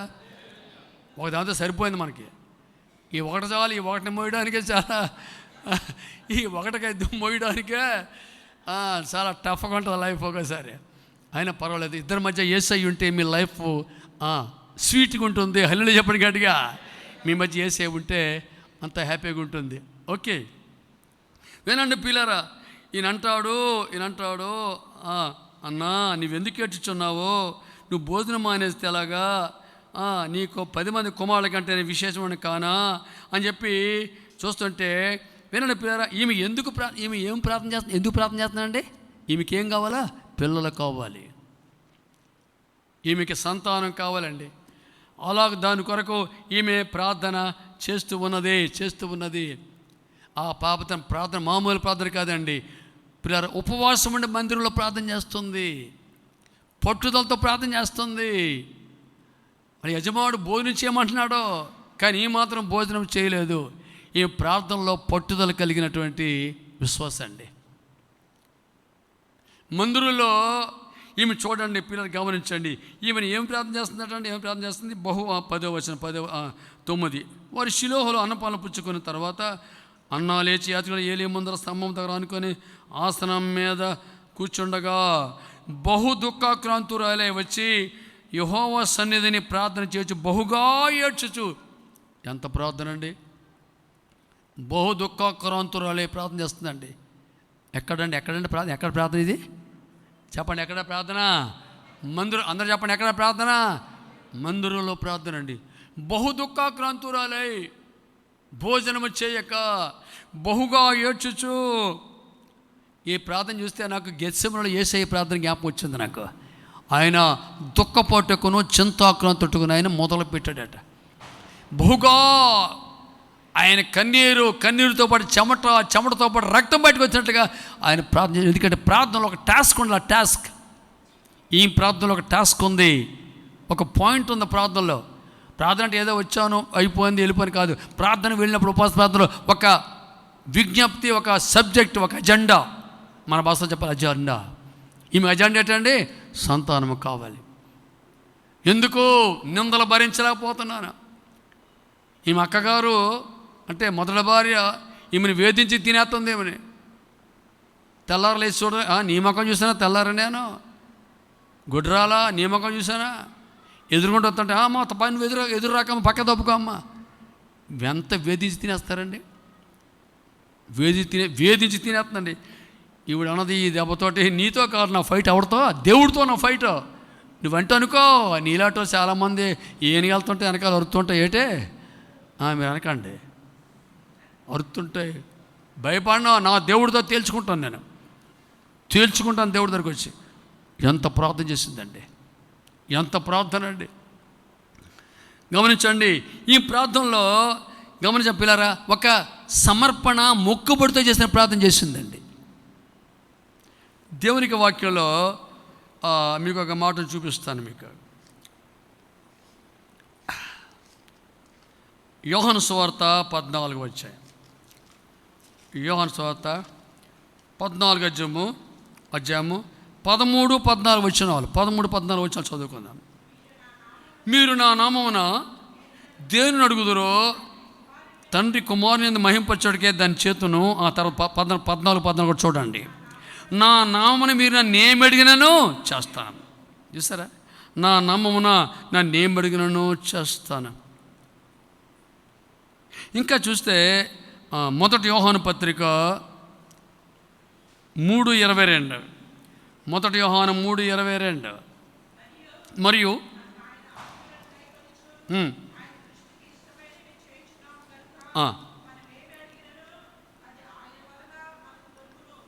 ఒక దాంతో సరిపోయింది మనకి. ఈ ఒకటి చాలు, ఈ ఒకటిని మోయడానికే చాలా, ఈ ఒకటికైతే మోయడానికే చాలా టఫ్గా ఉంటుంది లైఫ్ ఒకసారి. అయినా పర్వాలేదు, ఇద్దరి మధ్య యేసై ఉంటే మీ లైఫ్ స్వీట్గా ఉంటుంది. హల్లేలూయా చెప్పండి గట్టిగా. మీ మధ్య యేసై ఉంటే అంత హ్యాపీగా ఉంటుంది. ఓకే, వినండి పిల్లరా. ఈయన అంటాడు అన్నా నువ్వెందుకు ఏడ్చుచున్నావో, నువ్వు భోజనం మానేస్తే ఎలాగా, నీకు 10 మంది కుమారుల కంటే విశేషమని కానా అని చెప్పి చూస్తుంటే, వినండి పిల్లరా, ఈమె ఏం ప్రార్థన చేస్తుంది? ఎందుకు ప్రార్థన చేస్తున్నానండి? ఈమెకి ఏం కావాలా? పిల్లలు కావాలి, ఈమెకి సంతానం కావాలండి. అలాగ దాని కొరకు ఈమె ప్రార్థన చేస్తూ ఉన్నది. ఆ పాపతన ప్రార్థన మామూలు ప్రార్థన కాదండి పిల్లరా. ఉపవాసం ఉండే మందిరంలో ప్రార్థన చేస్తుంది, పట్టుదలతో ప్రార్థన చేస్తుంది. మరి యజమానుడు భోజనం చేయమంటున్నాడో కానీ ఈ మాత్రం భోజనం చేయలేదు. ఈ ప్రార్థనలో పట్టుదల కలిగినటువంటి విశ్వాసం అండి. మందిరంలో ఈమె చూడండి, పిల్లలు గమనించండి, ఈమెను ఏం ప్రార్థన చేస్తుందటండి, ఏం ప్రార్థన చేస్తుంది? 9 వారి శిలోహలో అన్నపాలను పుచ్చుకున్న తర్వాత అన్నా లేచి యాత్రికులు ఏలీ ముందర స్తంభం దగ్గర అనుకొని ఆసనం మీద కూర్చుండగా బహు దుఃఖాక్రాంతురాలై వచ్చి యెహోవా సన్నిధిని ప్రార్థన చేయొచ్చు, బహుగా ఏడ్చుచు. ఎంత ప్రార్థన అండి! బహు దుఃఖాక్రాంతురాలై ప్రార్థన చేస్తుందండి. ఎక్కడండి ప్రార్థన? ఎక్కడ ప్రార్థన ఇది? చెప్పండి, ఎక్కడ ప్రార్థన? మందిరం. అందరూ చెప్పండి, ఎక్కడ ప్రార్థన? మందిరంలో ప్రార్థన అండి. బహు దుఃఖాక్రాంతురాలై భోజనము చేయక బహుగా ఏడ్చుచు. ఈ ప్రార్థన చూస్తే నాకు గెత్సెమనలో యేసయ్య ప్రార్థన జ్ఞాపకం వచ్చింది నాకు. ఆయన దుఃఖపట్టుకును చింతాక్రాంతుకును ఆయన మొదలు పెట్టాడట. బహుగా ఆయన కన్నీరుతో పాటు చెమటతో పాటు రక్తం బయటకు వచ్చినట్టుగా ఆయన ప్రార్థన. ఎందుకంటే ప్రార్థనలో ఒక టాస్క్ ఉంది. ఆ టాస్క్, ఈ ప్రార్థనలో ఒక టాస్క్ ఉంది, ఒక పాయింట్ ఉంది ప్రార్థనలో. ప్రార్థన అంటే ఏదో వచ్చాను అయిపోయింది వెళ్ళిపోయింది కాదు. ప్రార్థన వెళ్ళినప్పుడు ఉపవాస ప్రార్థనలో ఒక విజ్ఞప్తి, ఒక సబ్జెక్ట్, ఒక అజెండా. మన భాషలో చెప్పాలి అజెండా. ఈమె అజెండా ఏంటండి? సంతానము కావాలి. ఎందుకు? నిందలు భరించలేకపోతున్నాను. ఈమె అక్కగారు అంటే మొదటి భార్య ఈమెను వేధించి తినేస్తుంది. ఏమని తెల్లారలేసి చూడ, నీ ముఖం చూసానా తెల్లారా, నేను గుడ్రాలా నీ ముఖం చూసానా, ఎదురుకుంటూ వస్తుంటే మా పైన ఎదురు రాకమ్మ, పక్క తప్పుకో అమ్మ. ఎంత వేధించి తినేస్తారండి, వేధించి తినేస్తుందండి. ఈవిడ అన్నది ఈ దెబ్బతోటి నీతో కాదు నా ఫైట్, ఎవరితో? దేవుడితో నా ఫైట్. నువ్వంటే అనుకో, నీలాటో చాలామంది ఏని వెళ్తుంటే వెనకాల అరుతుంటే ఏటే మీరు వెనకండి అరుతుంటాయి. భయపడినా నా దేవుడితో తేల్చుకుంటాను, నేను తేల్చుకుంటాను దేవుడి దగ్గరికి వచ్చి. ఎంత ప్రార్థన చేసిందండి, ఎంత ప్రార్థన అండి. గమనించండి, ఈ ప్రార్థనలో గమనించ పిల్లరా, ఒక సమర్పణ మొక్కుబడితో చేసిన ప్రార్థన చేసిందండి. దేవునికి వాక్యంలో మీకు ఒక మాటను చూపిస్తాను. మీకు యోహాను సువార్త 14 వచ్చాయి. యోహాను సువార్త 14 అధ్యాయము 13, 14 వచనాలు. 13, 14 వచనాలు చదువుకుందాం. మీరు నా నామమున దేనిని అడుగుదురో తండ్రి కుమారుని మహింపరచుటకే దాని చేతును. ఆ తర్వాత 14, 14 చూడండి. నా నామమున మీరు నన్ను ఏమి అడిగినను చేస్తాను. చూసారా? నా నామమున నన్ను ఏమి అడిగినను చేస్తాను. ఇంకా చూస్తే 1 యోహాను పత్రిక 3:22, 1 యోహాను 3:22. మరియు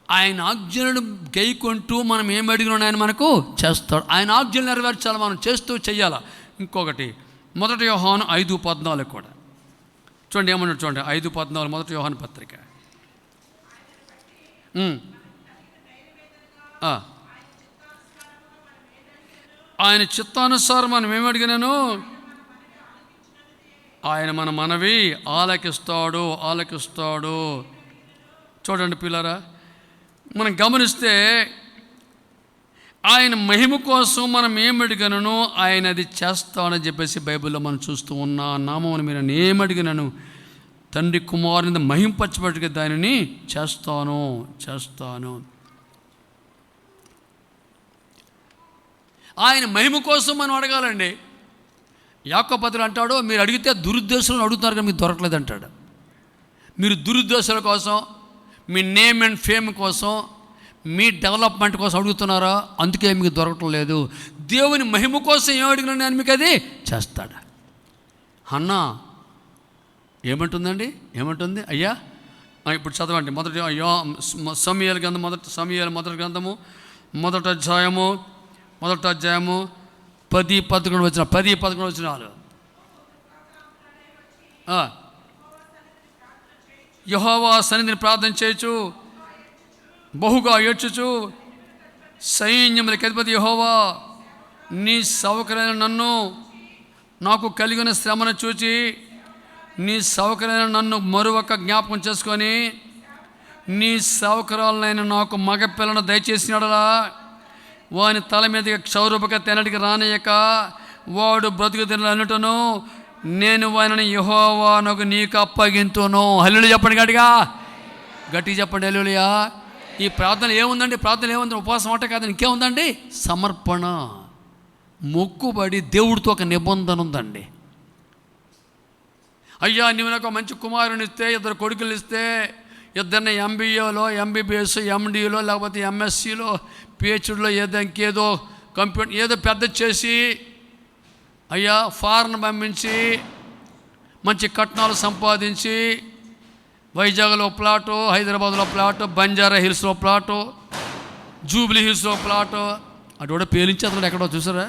ఆయన ఆజ్ఞలను గైకొంటూ మనం ఏం అడిగినా ఆయన మనకు చేస్తాడు. ఆయన ఆజ్ఞలు నెరవేర్చాలి, మనం చేస్తూ చెయ్యాలి. ఇంకొకటి 1 యోహాను 5:14 కూడా చూడండి, ఏమన్నాడు చూడండి. 5:14 1 యోహాను పత్రిక. ఆయన చిత్తానుసారం మనం ఏమడిగినాను ఆయన మన మనవి ఆలకిస్తాడు. చూడండి పిల్లరా, మనం గమనిస్తే ఆయన మహిమ కోసం మనం ఏమడిగనను ఆయన అది చేస్తాడని చెప్పేసి బైబిల్లో మనం చూస్తూ ఉన్నా. నామమును మీరు ఏమడిగినను తండ్రి కుమారుని మహింపరచబట్టుగా దానిని చేస్తాను. ఆయన మహిమ కోసం మనం అడగాలండి. యాకోబు పత్రిక అంటాడు, మీరు అడిగితే దురుద్దేశాలను అడుగుతున్నారు కానీ మీకు దొరకలేదు అంటాడు. మీరు దురుద్దేశాల కోసం, మీ నేమ్ అండ్ ఫేమ్ కోసం, మీ డెవలప్మెంట్ కోసం అడుగుతున్నారా, అందుకే మీకు దొరకటం లేదు. దేవుని మహిమ కోసం ఏం అడిగినా నేను మీకు అది చేస్తాడు. అన్నా ఏమంటుంది అయ్యా? ఇప్పుడు చదవండి. సమూయేలు గ్రంథం, మొదటి గ్రంథము 1వ అధ్యాయము 10-11 వచ్చిన 10-11 వచనాలు. యెహోవా సన్నిధిని ప్రార్థన చేయొచ్చు, బహుగా ఏడ్చుచు, సైన్యములకు అధిపతి యెహోవా నీ సేవకులైన నన్ను నాకు కలిగిన శ్రమను చూచి నీ సేవకులైన నన్ను మరొక జ్ఞాపకం చేసుకొని నీ సేవకురాలనైన నాకు మగ పిల్లను దయచేసినాడలా వాని తల మీదకి క్షౌరూపక తెనటికి రానియక వాడు బ్రతుకు తినటను నేను వాని యెహోవానకు నీకు అప్పగింతును. హల్లెలూయా చెప్పండి, గట్టిగా చెప్పండి హల్లెలూయా. ఈ ప్రార్థన ఏముందండి? ప్రార్థన ఏముంది? ఉపవాసం అంటే కాదు, ఇంకేముందండి? సమర్పణ, మొక్కుబడి, దేవుడితో ఒక నిబంధన ఉందండి. అయ్యా నీవు నాకు మంచి కుమారుని ఇస్తే, 2 కొడుకులు ఇస్తే, ఇద్దరిని MBAలో, MBBS, MDలో, లేకపోతే MSCలో, PhDలో, ఇంకేదో కంప్యూటర్ ఏదో పెద్ద చేసి అయ్యా ఫారెన్ పంపించి మంచి కట్నాలు సంపాదించి వైజాగ్లో ప్లాటు, హైదరాబాద్లో ప్లాటు, బంజారా హిల్స్లో ప్లాటు, జూబ్లీ హిల్స్లో ప్లాటు, అటు కూడా పేలించి అతను ఎక్కడో చూసారా?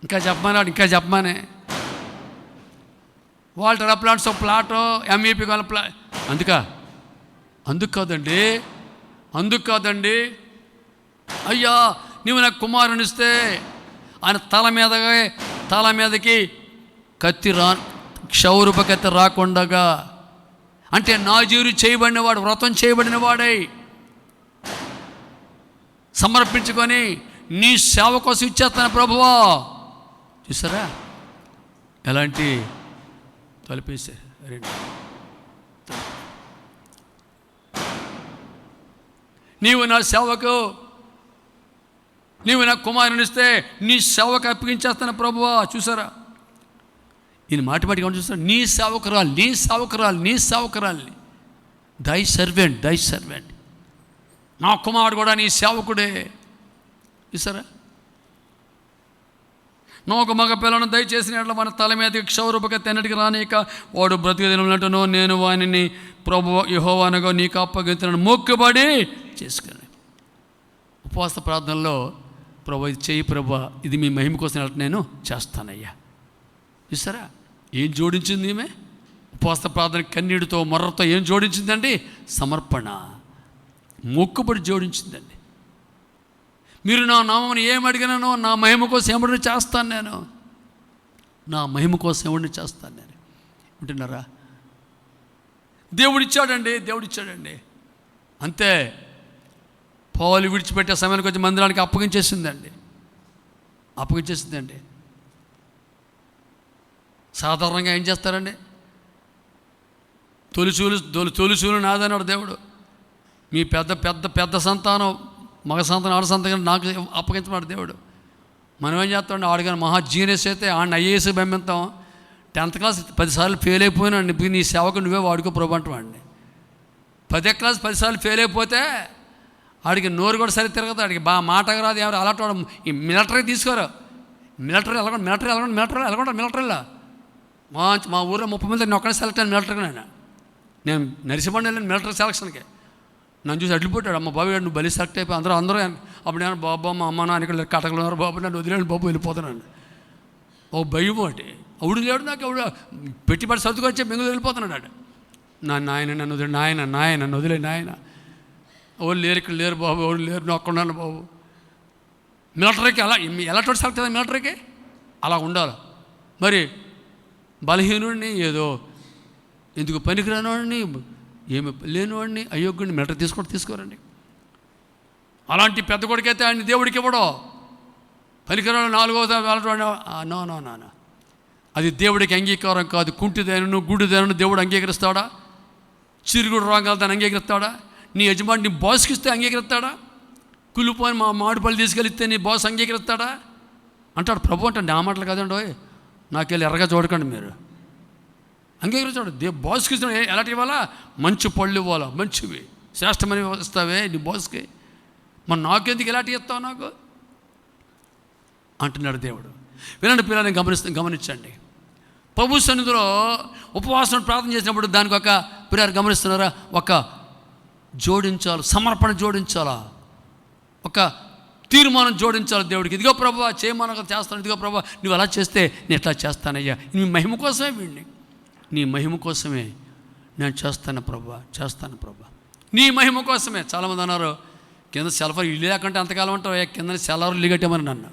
ఇంకా చెప్పమానే వాల్టర్ అప్లాంట్స్ ప్లాటు, MEP ప్లా అందుకు కాదండి. అయ్యా నీవు నాకు కుమారుని ఇస్తే ఆయన తల మీదకి కత్తి క్షౌరూప కత్తి రాకుండగా, అంటే నాజీరు చేయబడినవాడు, వ్రతం చేయబడిన వాడై సమర్పించుకొని నీ సేవ కోసం ఇచ్చేస్తాను ప్రభువా. చూసారా ఎలాంటి తలిపేసే? నీవు నా సేవకు, నీవు నా కుమారునిస్తే నీ సేవకు అప్పగించేస్తాను ప్రభువా. చూసారా ఈయన మాటిగా చూస్తాను, నీ సేవకురాలు, దై సర్వెంట్, నా కుమారుడు కూడా నీ సేవకుడే. చూసారా నాకు మగ పిల్లను దయచేసినట్లు మన తల మీద క్షౌరూపక తెన్నటికి రానిక వాడు బ్రతికి తినటను నేను వానిని ప్రభువా యెహోవానగా నీకు అప్పగించును మొక్కుబడి చేసుకుని. ఉపవాస ప్రార్థనలో ప్రభు ఇది చేయి ప్రభువా, ఇది మీ మహిమ కోసం నేను చేస్తానయ్యా. చూసారా ఏం జోడించింది ఈమె? ఉపవాస ప్రార్థన కన్నీటితో మొర్రతో ఏం జోడించిందండి? సమర్పణ, మొక్కుబడి జోడించిందండి. మీరు నా నామమును ఏం అడిగినానో నా మహిమ కోసం ఏమడిని చేస్తాను నేను, నా మహిమ కోసం ఏమడిని చేస్తాను నేను. వింటున్నారా? దేవుడిచ్చాడండి. అంతే, పౌలు విడిచిపెట్టే సమయానికి వచ్చి మందిరానికి అప్పగించేసిందండి. సాధారణంగా ఏం చేస్తారండి? తొలిచూలు నాదన్నాడు దేవుడు. మీ పెద్ద సంతానం, మగ సంతానం, ఆడ సంతానం నాకు అప్పగించమన్నాడు దేవుడు. మనం ఏం చేస్తామండి? ఆడిగాని మహా జీనియస్ అయితే ఆడిని IAS పంపిస్తాం, 10th క్లాస్ 10 సార్లు ఫెయిల్ అయిపోయినా నీ సేవకు నువ్వే వాడుకో ప్రభు అంటామండి. 10వ క్లాస్ 10 సార్లు ఫెయిల్ అయిపోతే ఆడికి నోరు కూడా సరి తిరగదు, ఆడికి బాగా మాటకు రాదు. ఎవరు అలాంటి వాడు ఈ మిలిటరీ తీసుకోరు. మిలిటరీలో మా ఊళ్ళో 30 మంది నేను ఒక్కడే సెలెక్ట్ అయ్యాను మిలిటరీకి. నేను నరిసిబండి వెళ్ళాను మిలిటరీ సెలక్షన్కి. నన్ను చూసి అడ్డుపోయాడు, అమ్మ బాబు నువ్వు బలి సెలెక్ట్ అయిపోయి అందరూ అప్పుడు నేను బాబు మా అమ్మ నాన్న ఇక్కడ కటకలు ఉన్నారు బాబు, నన్ను వదిలేండి బాబు వెళ్ళిపోతున్నాను. ఓ భయం ఒకటి. అవుడు లేడు నాకు, ఎవడు పెట్టుబడి సర్దుకొచ్చే బెంగళూరు వెళ్ళిపోతున్నాడు. నన్ను వదిలే నన్ను వదిలే నాయన, ఎవరు లేరు ఇక్కడ లేరు బాబు, ఎవరు లేరు నువ్వు అక్కడ ఉన్నాను బాబు. మిలిటరీకి ఎలా సెలెక్ట్ అవుతుంది? మిలిటరీకి అలా ఉండాలి. మరి బలహీనుడిని, ఏదో ఎందుకు పనికిరానివాడిని, ఏమి లేనివాడిని, అయోగ్యుడిని మిలిటరీ తీసుకోరండి. అలాంటి పెద్ద కొడుకైతే ఆయన దేవుడికి ఇవ్వడం. పనికిరాని 4వ నో, అది దేవుడికి అంగీకారం కాదు. కుంటిదైనను గుడ్డిదైనను దేవుడు అంగీకరిస్తాడా? చిరుగుడు రోగాలు దాన్ని అంగీకరిస్తాడా? నీ యజమాని నీ బాస్కి ఇస్తే అంగీకరిస్తాడా? కుళ్ళిపోయి మా మామిడిపల్లి తీసుకెళ్ళిస్తే నీ బాస్ అంగీకరిస్తాడా? అంటాడు ప్రభు. అంటే నా మాటలు కాదండి, నాకెళ్ళి ఎర్రగా చూడకండి మీరు. అంగీకరించాడు. బాస్కి ఇస్తాడు. ఎలాంటి ఇవ్వాలా? మంచి పళ్ళు ఇవ్వాలా, మంచివి శ్రేష్టమని ఇస్తావే నీ బాస్కి, మరి నాకెందుకు ఎలాంటి ఇస్తావు నాకు అంటున్నాడు దేవుడు. వినండి పిల్లల్ని గమనించండి. ప్రభు సన్నిధిలో ఉపవాసం ప్రార్థన చేసినప్పుడు దానికి ఒక పిల్లలు గమనిస్తున్నారా? ఒక జోడించాలి, సమర్పణ జోడించాలా, ఒక తీర్మానం జోడించాలి దేవుడికి. ఇదిగో ప్రభువా చేయమనగా చేస్తాను, ఇదిగో ప్రభువా నువ్వు అలా చేస్తే నేను ఎట్లా చేస్తానయ్యా, నీ మహిమ కోసమే వీడిని, నీ మహిమ కోసమే నేను చేస్తాను ప్రభువా, నీ మహిమ కోసమే. చాలామంది అన్నారు కింద సెల్ఫర్ ఇల్లు లేకుంటే అంతకాలం అంటావు, కింద సెల్లారు ఇల్లు కట్టామని నన్ను.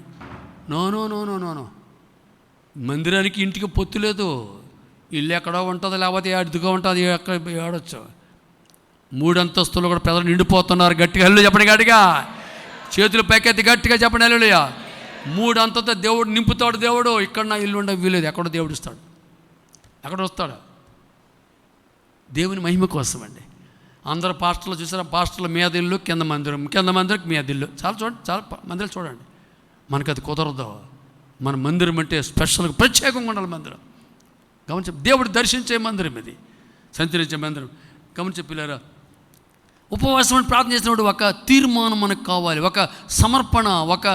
నో, మందిరానికి ఇంటికి పొత్తు లేదు. ఇల్లు ఎక్కడో ఉంటుంది, లేకపోతే అడుగుగా ఉంటుంది, ఎక్కడ ఏడొచ్చు. 3 అంతస్తులు కూడా ప్రజలు నిండిపోతున్నారు. గట్టిగా హల్లెలూయా చెప్పండి, గట్టిగా చేతులు పైకెత్తి గట్టిగా చెప్పండి హల్లెలూయా. 3 అంతస్తులు దేవుడు నింపుతాడు. దేవుడు ఇక్కడ నా ఇల్లు ఉండే వీలేదు, ఎక్కడో దేవుడు ఇస్తాడు, ఎక్కడ వస్తాడు. దేవుని మహిమ కోసం అండి. అందరు పాస్టర్లు చూసారా, పాస్టర్ల మీద ఇల్లు, కింద మందిరం, కింద మందిరం మీద ఇల్లు. చాలా చూడండి, చాలా మందిరాలు చూడండి. మనకు అది కుదరదు. మన మందిరం అంటే స్పెషల్గా ప్రత్యేకంగా ఉండాలి మందిరం. గమనించ, దేవుడు దర్శించే మందిరం ఇది, సంచరించే మందిరం. గమనించే పిల్లారా, ఉపవాసం అని ప్రార్థన చేసినప్పుడు ఒక తీర్మానం మనకు కావాలి, ఒక సమర్పణ, ఒక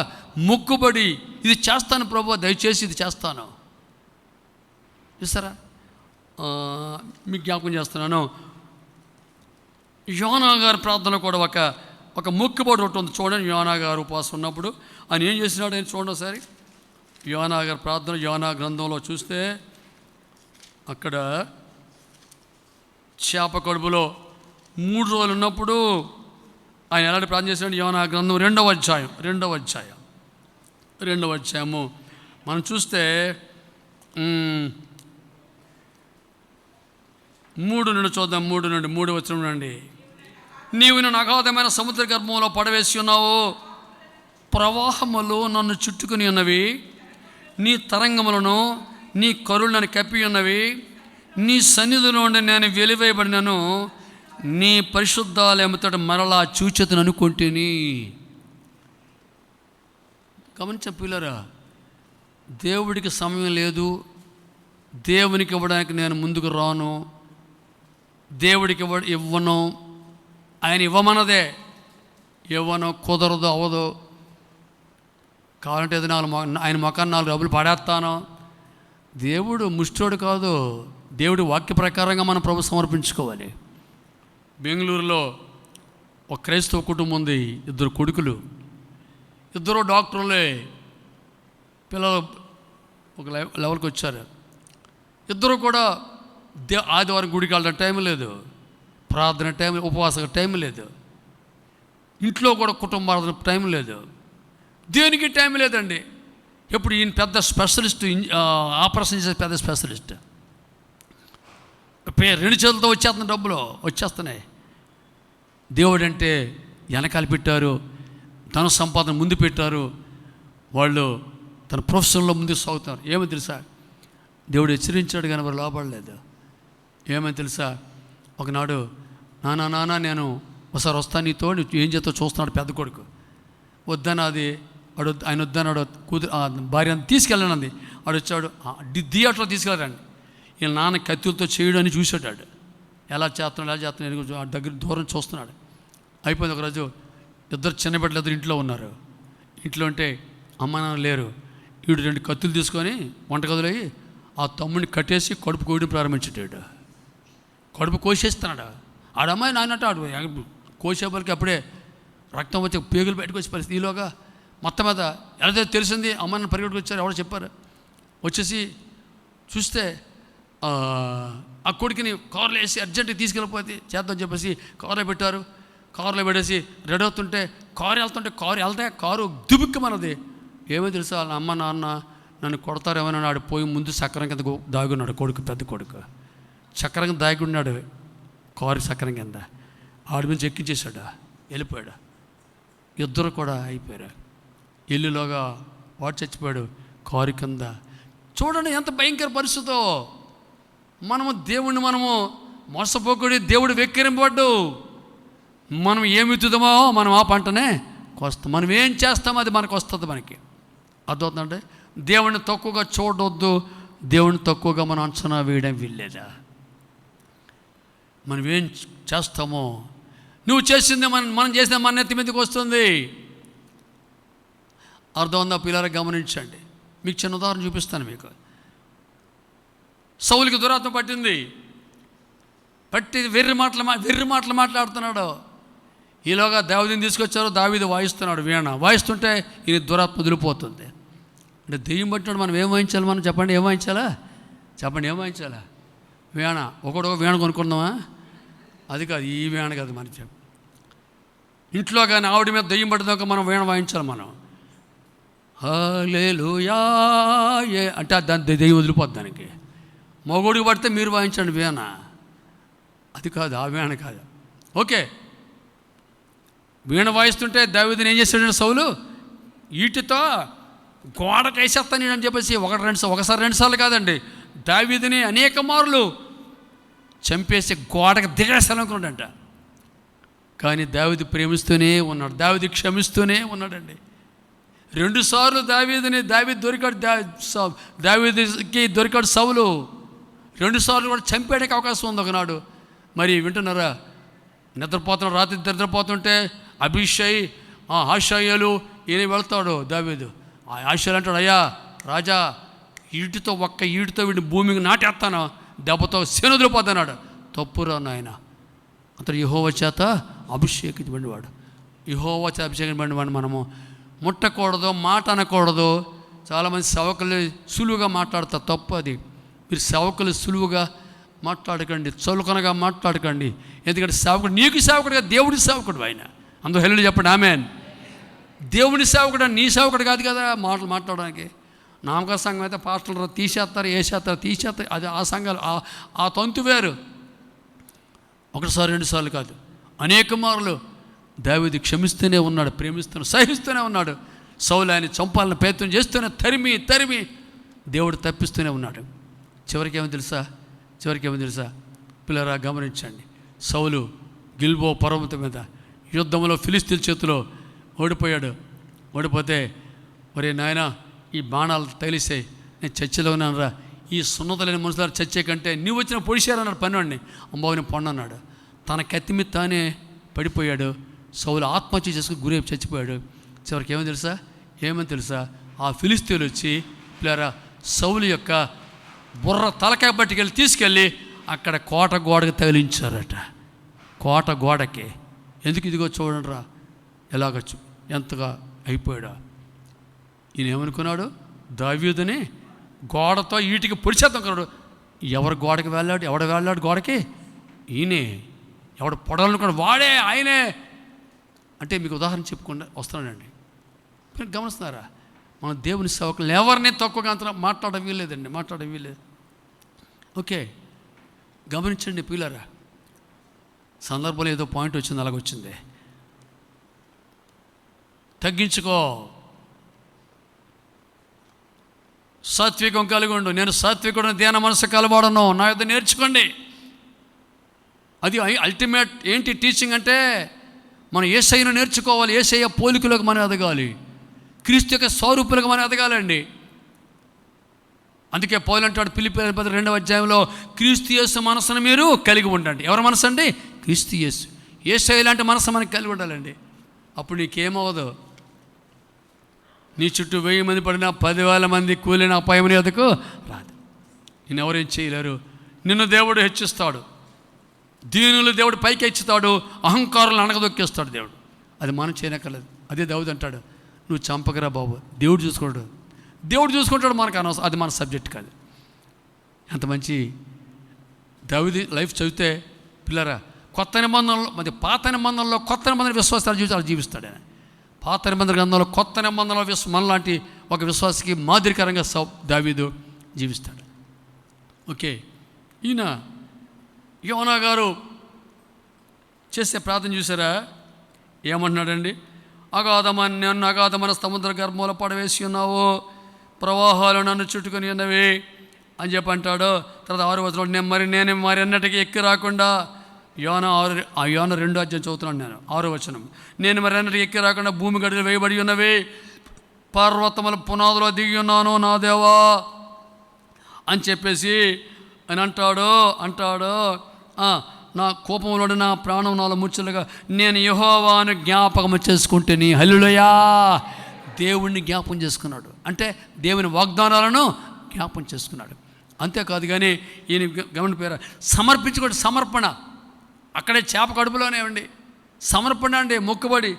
మొక్కుబడి. ఇది చేస్తాను ప్రభువా, దయచేసి ఇది చేస్తాను. చూస్తారా, మీకు జ్ఞాపకం చేస్తున్నాను, యోనా గారి ప్రార్థన కూడా ఒక మొక్కుబడి ఒకటి ఉంది. చూడండి, యోనా గారు ఉపవాసం ఉన్నప్పుడు ఆయన ఏం చేసినాడు ఆయన చూడండి ఒకసారి. యోనా గారి ప్రార్థన యోనా గ్రంథంలో చూస్తే అక్కడ చేప కడుపులో 3 రోజులు ఉన్నప్పుడు ఆయన ఎలాంటి ప్రార్థన చేశాడు. యోనా గ్రంథం 2వ అధ్యాయము మనం చూస్తే 3 నుండి చూద్దాం. 3 వచనం నుండి, నీవు నన్ను అగాధమైన సముద్ర గర్భంలో పడవేసి ఉన్నావు, ప్రవాహములు నన్ను చుట్టుకుని ఉన్నవి, నీ తరంగములను నీ కరులు నన్ను కప్పి ఉన్నవి, నీ సన్నిధిలో ఉండి నేను వెలివేయబడినను, నీ పరిశుద్ధాలయముతో మరలా చూచెతను అనుకుంటేని. గమనించే పిల్లరా, దేవుడికి సమయం లేదు, దేవునికి ఇవ్వడానికి నేను ముందుకు రాను, దేవుడికి ఇవ్వను, ఆయన ఇవ్వమన్నదే, ఇవ్వను, కుదరదు, అవ్వదు. కావాలంటే ఏదైనా ఆయన మొఖాన్ని 4 డబ్బులు పడేస్తాను. దేవుడు ముష్టోడు కాదు. దేవుడి వాక్య ప్రకారంగా మనం ప్రభు సమర్పించుకోవాలి. బెంగళూరులో ఒక క్రైస్తవ కుటుంబం ఉంది, 2 కొడుకులు, 2 డాక్టర్లే. పిల్లలు ఒక లెవెల్కి వచ్చారు. 2 కూడా ఆదివారం గుడికి వెళ్ళడం టైం లేదు, ప్రార్థన టైం, ఉపవాస టైం లేదు, ఇంట్లో కూడా కుటుంబార్థన టైం లేదు, దేనికి టైం లేదండి. ఎప్పుడు ఈయన పెద్ద స్పెషలిస్ట్, ఆపరేషన్ చేసే పెద్ద స్పెషలిస్ట్. 2 చేతులతో వచ్చేస్తున్న డబ్బులు వచ్చేస్తున్నాయి. దేవుడు అంటే వెనకాల పెట్టారు, ధన సంపాదన ముందు పెట్టారు, వాళ్ళు తన ప్రొఫెషన్లో ముందుకు సాగుతారు. ఏమో తెలుసా, దేవుడు హెచ్చరించాడు కానీ వారు లోపడలేదు. ఏమని తెలుసా, ఒకనాడు నాన్న నేను ఒకసారి వస్తాను నీతో, ఏం చేస్తో చూస్తున్నాడు పెద్ద కొడుకు. వద్దని అది ఆయన వద్దన్నాడు, భార్య తీసుకెళ్ళనంది. ఆడు వచ్చాడు, థియేటర్లో తీసుకెళ్ళరండి. ఈయన నాన్న కత్తులతో చేయడం అని చూసాడు. ఎలా చేస్తున్నాడు ఆ దగ్గర దూరం చూస్తున్నాడు. అయిపోయింది. ఒకరోజు 2 చిన్న బిడ్డలు 2 ఇంట్లో ఉన్నారు. ఇంట్లో ఉంటే అమ్మ నాన్న లేరు. వీడు 2 కత్తులు తీసుకొని వంటగదిలో ఆ తమ్ముడిని కట్టేసి కడుపు కోయడం ప్రారంభించాడు. కడుపు కోసేస్తున్నాడు. ఆడమ్మాయి నాన్నట్టు ఆడు కోసేపలికి అప్పుడే రక్తం వచ్చి పేగులు బయటకు వచ్చే పరిస్థితి. ఈలోగా మొత్తం మీద ఎలా తెలిసింది, అమ్మని పరిగెట్టుకు వచ్చారు, ఎవరో చెప్పారు. వచ్చేసి చూస్తే ఆ కొడుకుని కారులో వేసి అర్జెంటుగా తీసుకెళ్ళిపోతే చేద్దామని చెప్పేసి కారులో పెట్టారు. కారులో పెట్టేసి రెడీ అవుతుంటే కారు దుబుక్కమన్నది. ఏమో తెలుసా, వాళ్ళ అమ్మ నాన్న నన్ను కొడతారేమో ఆడు పోయి ముందు చక్రం కింద దాగున్నాడు. పెద్ద కొడుకు చక్రం దాగి ఉన్నాడు, కారు చక్రం కింద. ఆడి మీద ఎక్కించేశాడు, వెళ్ళిపోయాడు. 2 కూడా అయిపోయారు. ఇల్లులోగా వాడు చచ్చిపోయాడు కారు కింద. చూడండి ఎంత భయంకర పరిస్థితో. మనము మోసపోకూడి, దేవుడు వెక్కిరింపబడ్డు. మనం ఏమి విత్తుదామో మనం ఆ పంటనే కోస్తాం. మనం ఏం చేస్తామో అది మనకు వస్తుంది. మనకి అర్థమవుతుందంటే దేవుడిని తక్కువగా చూడవద్దు, దేవుడిని తక్కువగా మనం అంచనా వేయడం వీల్లేదా. మనం ఏం చేస్తామో, నువ్వు చేసింది మనం చేసిన మన నెత్తి మీదకి వస్తుంది. అర్థం పిల్లలకు గమనించండి. మీకు చిన్న ఉదాహరణ చూపిస్తాను. మీకు సౌలుకి దురాత్మ పట్టి వెర్రి మాటలు మాట్లాడుతున్నాడు. ఈలోగా దావీదుని తీసుకొచ్చారు. దావీదు వాయిస్తున్నాడు వీణ. వాయిస్తుంటే ఈయన దురాత్మ వదిలిపోతుంది. అంటే దెయ్యం పట్టినాడు. మనం ఏం వాయించాలి? మనం చెప్పండి, ఏం వాయించాలా? ఏం వాయించాలా? వీణ. ఒకడొక వీణ కొనుక్కుందామా? అది కాదు, ఈ వీణ కాదు. మనం ఇంట్లో కానీ ఆవిడ మీద దెయ్యం పట్టినాక మనం వీణ వాయించాలి. మనం హల్లెలూయా అంటే దాని దెయ్యం వదిలిపోద్ది. దానికి మగోడికి పడితే మీరు వాయించండి వీణ, అది కాదు, ఆ వీణ కాదు. ఓకే, వీణ వాయిస్తుంటే దావీదుని ఏం చేశాడు సౌలు? ఈటితో గోడకు వేసేస్తాను అని చెప్పేసి ఒకసారి రెండుసార్లు కాదండి, దావీదుని అనేక మార్లు చంపేసి గోడకు దిగేస్తానుకున్నాడంట. కానీ దావీదు ప్రేమిస్తూనే ఉన్నాడు, దావీదు క్షమిస్తూనే ఉన్నాడండి. 2 సార్లు దావీదు దొరికాడు, దావీదుకి దొరికాడు సౌలు. 2 సార్లు కూడా చంపేయడానికి అవకాశం ఉంది ఒకనాడు. మరి వింటున్నారా? నిద్రపోతున్నాడు, రాత్రి నిద్రపోతుంటే అభిషై ఆషాయలు ఈయన వెళ్తాడు దావీదు. ఆ ఆషాయలు అంటాడు, అయ్యా రాజా, ఒక్క ఈటితో వీడిని భూమికి నాటేస్తాను, దెబ్బతో శని వదిలిపోతున్నాడు. తప్పురా నాయన, అతడు యెహోవా చేత అభిషేకించబడినవాడు. యెహోవా చేత అభిషేకించబడినవాడు మనము ముట్టకూడదు, మాట అనకూడదు. చాలామంది సేవకులు సులువుగా మాట్లాడతారు, తప్పు అది. మీరు సేవకులు సులువుగా మాట్లాడకండి, చలుకనగా మాట్లాడకండి. ఎందుకంటే సేవకుడు నీకు సేవకుడుగా, దేవుడి సేవకుడు ఆయన. అందులో హల్లెలూయా చెప్పండి, ఆమేన్. దేవుడి సేవకుడు, నీ సేవకుడు కాదు కదా మాటలు మాట్లాడడానికి. నామక సంఘం అయితే పాస్టర్లు తీసేస్తారు, తీసేస్తారు. అది ఆ సంఘాలు, ఆ తంతు వేరు. 1 సారి 2 సార్లు కాదు, అనేక మార్లు దావీదు క్షమిస్తూనే ఉన్నాడు, ప్రేమిస్తూనే సహిస్తూనే ఉన్నాడు. సౌలు ఆయన చంపాలని ప్రయత్నం చేస్తూనే తరిమి దేవుడు తప్పిస్తూనే ఉన్నాడు. చివరికి ఏమో తెలుసా పిల్లరా, గమనించండి. సౌలు గిల్బో పర్వతం మీద యుద్ధంలో ఫిలిస్తీన్ చేతిలో ఓడిపోతే, ఒరే నాయన, ఈ బాణాలు తగిలిసాయి, నేను చర్చలో ఉన్నానురా, ఈ సున్నతలేని మనుషులు చచ్చే కంటే నీవు వచ్చిన పొడిచారన్నాడు పనివాడిని. అంబావుని పొండన్నాడు. తన కత్తి మీద తానే పడిపోయాడు. సౌలు ఆత్మహత్య చేసుకుని గురైపు చచ్చిపోయాడు. చివరికి ఏమని తెలుసా? ఆ ఫిలిస్తీన్లు వచ్చి పిల్లరా సౌలు యొక్క బుర్ర తలకాయ పట్టుకెళ్ళి తీసుకెళ్ళి అక్కడ కోట గోడకు తగిలించారట. కోట గోడకి. ఎందుకు? ఇదిగో చూడండి రా ఎలాగొచ్చు, ఎంతగా అయిపోయాడు. ఈయన ఏమనుకున్నాడు? దావీదుని గోడతో ఈటికి పొడిచేద్దాం. ఎవరు గోడకి వెళ్ళాడు? ఎవడు వెళ్ళాడు గోడకి? ఈయనే. ఎవడు పొడవాలనుకున్నాడు? వాడే, ఆయనే. అంటే మీకు ఉదాహరణ చెప్పుకుండా వస్తున్నానండి. మీరు గమనిస్తున్నారా? మన దేవుని సేవకులు ఎవరిని తక్కువగా అంత మాట్లాడడం వీల్లేదు. ఓకే, గమనించండి పిల్లరా. సందర్భంలో ఏదో పాయింట్ వచ్చింది, అలాగొచ్చింది. తగ్గించుకో, సాత్వికం కలిగి ఉండు. నేను సాత్వికుడిని, ధ్యాన మనసు కలవాడను, నా యొద్ద నేర్చుకోండి. అది అల్టిమేట్ ఏంటి టీచింగ్ అంటే, మనం యేసయ్యను నేర్చుకోవాలి. యేసయ్య పోలికలకు మనం ఎదగాలి, క్రీస్తు యొక్క స్వరూపులకు మనం ఎదగాలండి. అందుకే పౌలు అంటాడు ఫిలిప్పీయుల 2వ అధ్యాయంలో, క్రీస్తు యేసు మనసును మీరు కలిగి ఉండండి. ఎవరి మనసు అండి? క్రీస్తు యేసు. యేసయ్య లాంటి మనసు మనకి కలిగి ఉండాలండి. అప్పుడు నీకేమవదు. నీ చుట్టూ 1000 మంది పడినా 10,000 మంది కూలిన అపాయం ఎదుకు రాదు. నేను ఎవరేం చేయలేరు. నిన్ను దేవుడు హెచ్చిస్తాడు, దీనులు దేవుడు పైకి హెచ్చుతాడు, అహంకారులను అణగదొక్కేస్తాడు దేవుడు. అది మనం చేయనక్కర్లేదు. అదే దావీదు అంటాడు, నువ్వు చంపకరా బాబు, దేవుడు చూసుకుంటాడు మనకు అనవసరం, అది మన సబ్జెక్ట్ కాదు. ఎంత మంచి దావీదు లైఫ్ చదివితే పిల్లరా, కొత్త నిబంధనలో మరి పాత నిబంధనలో కొత్త నిబంధన విశ్వాసాలు జీవితాలు జీవిస్తాడు ఆయన. పాత నిబంధన గ్రంథంలో కొత్త నిబంధనలో మనలాంటి ఒక విశ్వాసకి మాదిరికరంగా దావీదు జీవిస్తాడు. ఓకే, ఈయన యోనా గారు చేసే ప్రార్థన చూసారా? ఏమంటున్నాడండి? నన్ను అగాధమైన సముద్ర గర్భంలో పడవేసి ఉన్నావు, ప్రవాహాలు నన్ను చుట్టుకొని ఉన్నవి అని చెప్పి అంటాడు. తర్వాత 6వ వచనంలో నేను మరి అన్నటికీ ఎక్కి రాకుండా, యోనా 2వ అధ్యాయం చదువుతున్నాను నేను, 6వ వచనం. నేను మరి అన్నటికీ ఎక్కి రాకుండా భూమి గడిలు వేయబడి ఉన్నవి, పర్వతముల పునాదులో దిగి ఉన్నాను నా దేవా అని చెప్పేసి అని అంటాడు. నా కోపంలో నా ప్రాణం నాలో ముచ్చలుగా నేను యెహోవాను జ్ఞాపకం చేసుకుంటేని. హల్లెలూయా! దేవుణ్ణి జ్ఞాపకం చేసుకున్నాడు అంటే దేవుని వాగ్దానాలను జ్ఞాపకం చేసుకున్నాడు. అంతేకాదు కానీ ఈయన గమనిపోయారు, సమర్పించుకోండి. సమర్పణ అక్కడే చేప కడుపులోనే అండి. సమర్పణ అండి, మొక్కుబడి.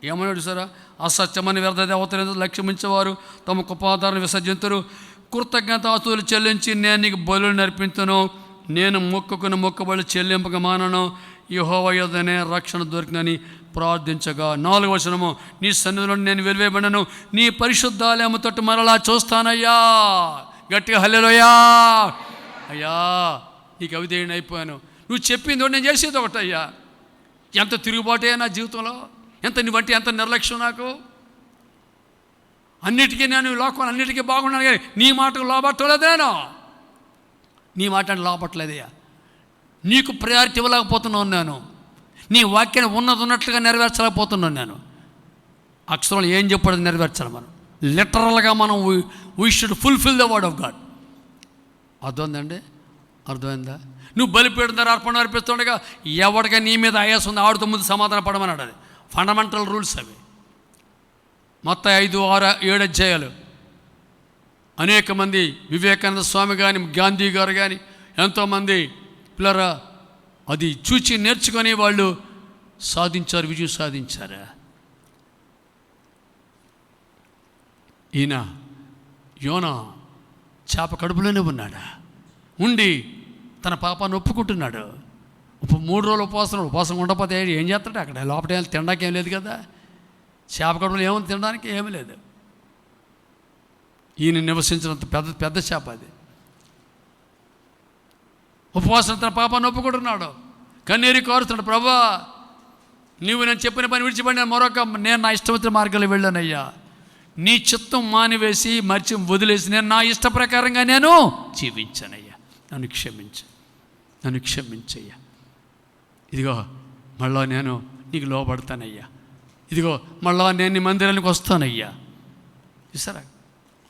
ఏమన్నాడు సారా? అసత్యమని వ్యర్థ దేవతలను లక్ష్యమించేవారు తమ కుపాదాలను విసర్జించరు. కృతజ్ఞత ఆస్తులు చెల్లించి నేను నీకు బలులు నర్పించను. నేను మొక్కుకున్న మొక్కుబడులు చెల్లింపక మానను. యెహోవా యొద్దనే రక్షణ దొరికిందని ప్రార్థించగా 4వ వచనము, నీ సన్నిధిలో నేను వెలివేయబడను, నీ పరిశుద్ధాలయము తట్టు మరలా చూస్తానయ్యా. గట్టిగా హల్లెలూయా. అయ్యా నీకు అవిధేయుని అయిపోయాను, నువ్వు చెప్పింది ఒకటి నేను చేసేది ఒకటయ్యా. ఎంత తిరుగుబాటే నా జీవితంలో, ఎంత నిర్లక్ష్యం నాకు. అన్నిటికీ నేను లోకం అన్నిటికీ బాగున్నాను కానీ నీ మాటకు లోబట్టలేదేనో, నీ మాట అంటే లోబట్టలేదయ్యా. నీకు ప్రయారిటీ ఇవ్వలేకపోతున్నాను నేను, నీ వాక్యాన్ని ఉన్నట్లుగా నెరవేర్చలేకపోతున్నాను నేను. అక్షరాలు ఏం చెప్పాడు నెరవేర్చాలి మనం, లిటరల్గా మనం we should fulfil the word of God. అర్థమైందండి? అర్థమైందా? నువ్వు బలిపీఠం ద్వారా అర్పణ అర్పిస్తుండగా ఎవడిగా నీ మీద ఆయాసం ఉంది ఆడుతూ ముందు సమాధాన పడమన్నాడు. అది ఫండమెంటల్ రూల్స్ అవి. మత్తయి 5, 6, 7 అధ్యాయాలు. అనేక మంది వివేకానంద స్వామి కానీ గాంధీ గారు కానీ ఎంతోమంది పిల్లరా అది చూచి నేర్చుకొని వాళ్ళు సాధించారు, విజయం సాధించారు. ఈయన యోనా చేప కడుపులోనే ఉన్నాడు, ఉండి తన పాపాన్ని ఒప్పుకుంటున్నాడు. 3 రోజులు ఉపవాసం ఉండకపోతే ఏం చేస్తాడు? అక్కడ లోపల తినడానికి ఏం లేదు కదా, చేప కడుపులో ఏముంది తినడానికి? ఏమీ లేదు. ఈయన నివసించినంత పెద్ద చేప అది. ఉపవాసం తన పాపాన్ని ఒప్పుకుంటున్నాడు, కన్నీరు కారుతున్నాడు. ప్రభా నీవు నేను చెప్పిన పని విడిచిపడిన నేను నా ఇష్టం వచ్చిన మార్గంలో వెళ్ళానయ్యా. నీ చిత్తం మానివేసి వదిలేసి నేను నా ఇష్ట ప్రకారంగా నేను జీవించానయ్యా, నన్ను క్షమించయ్యా. ఇదిగో మళ్ళా నేను నీకు లోబడతానయ్యా, ఇదిగో మళ్ళా నేను నీ మందిరానికి వస్తానయ్యా. చూసారా,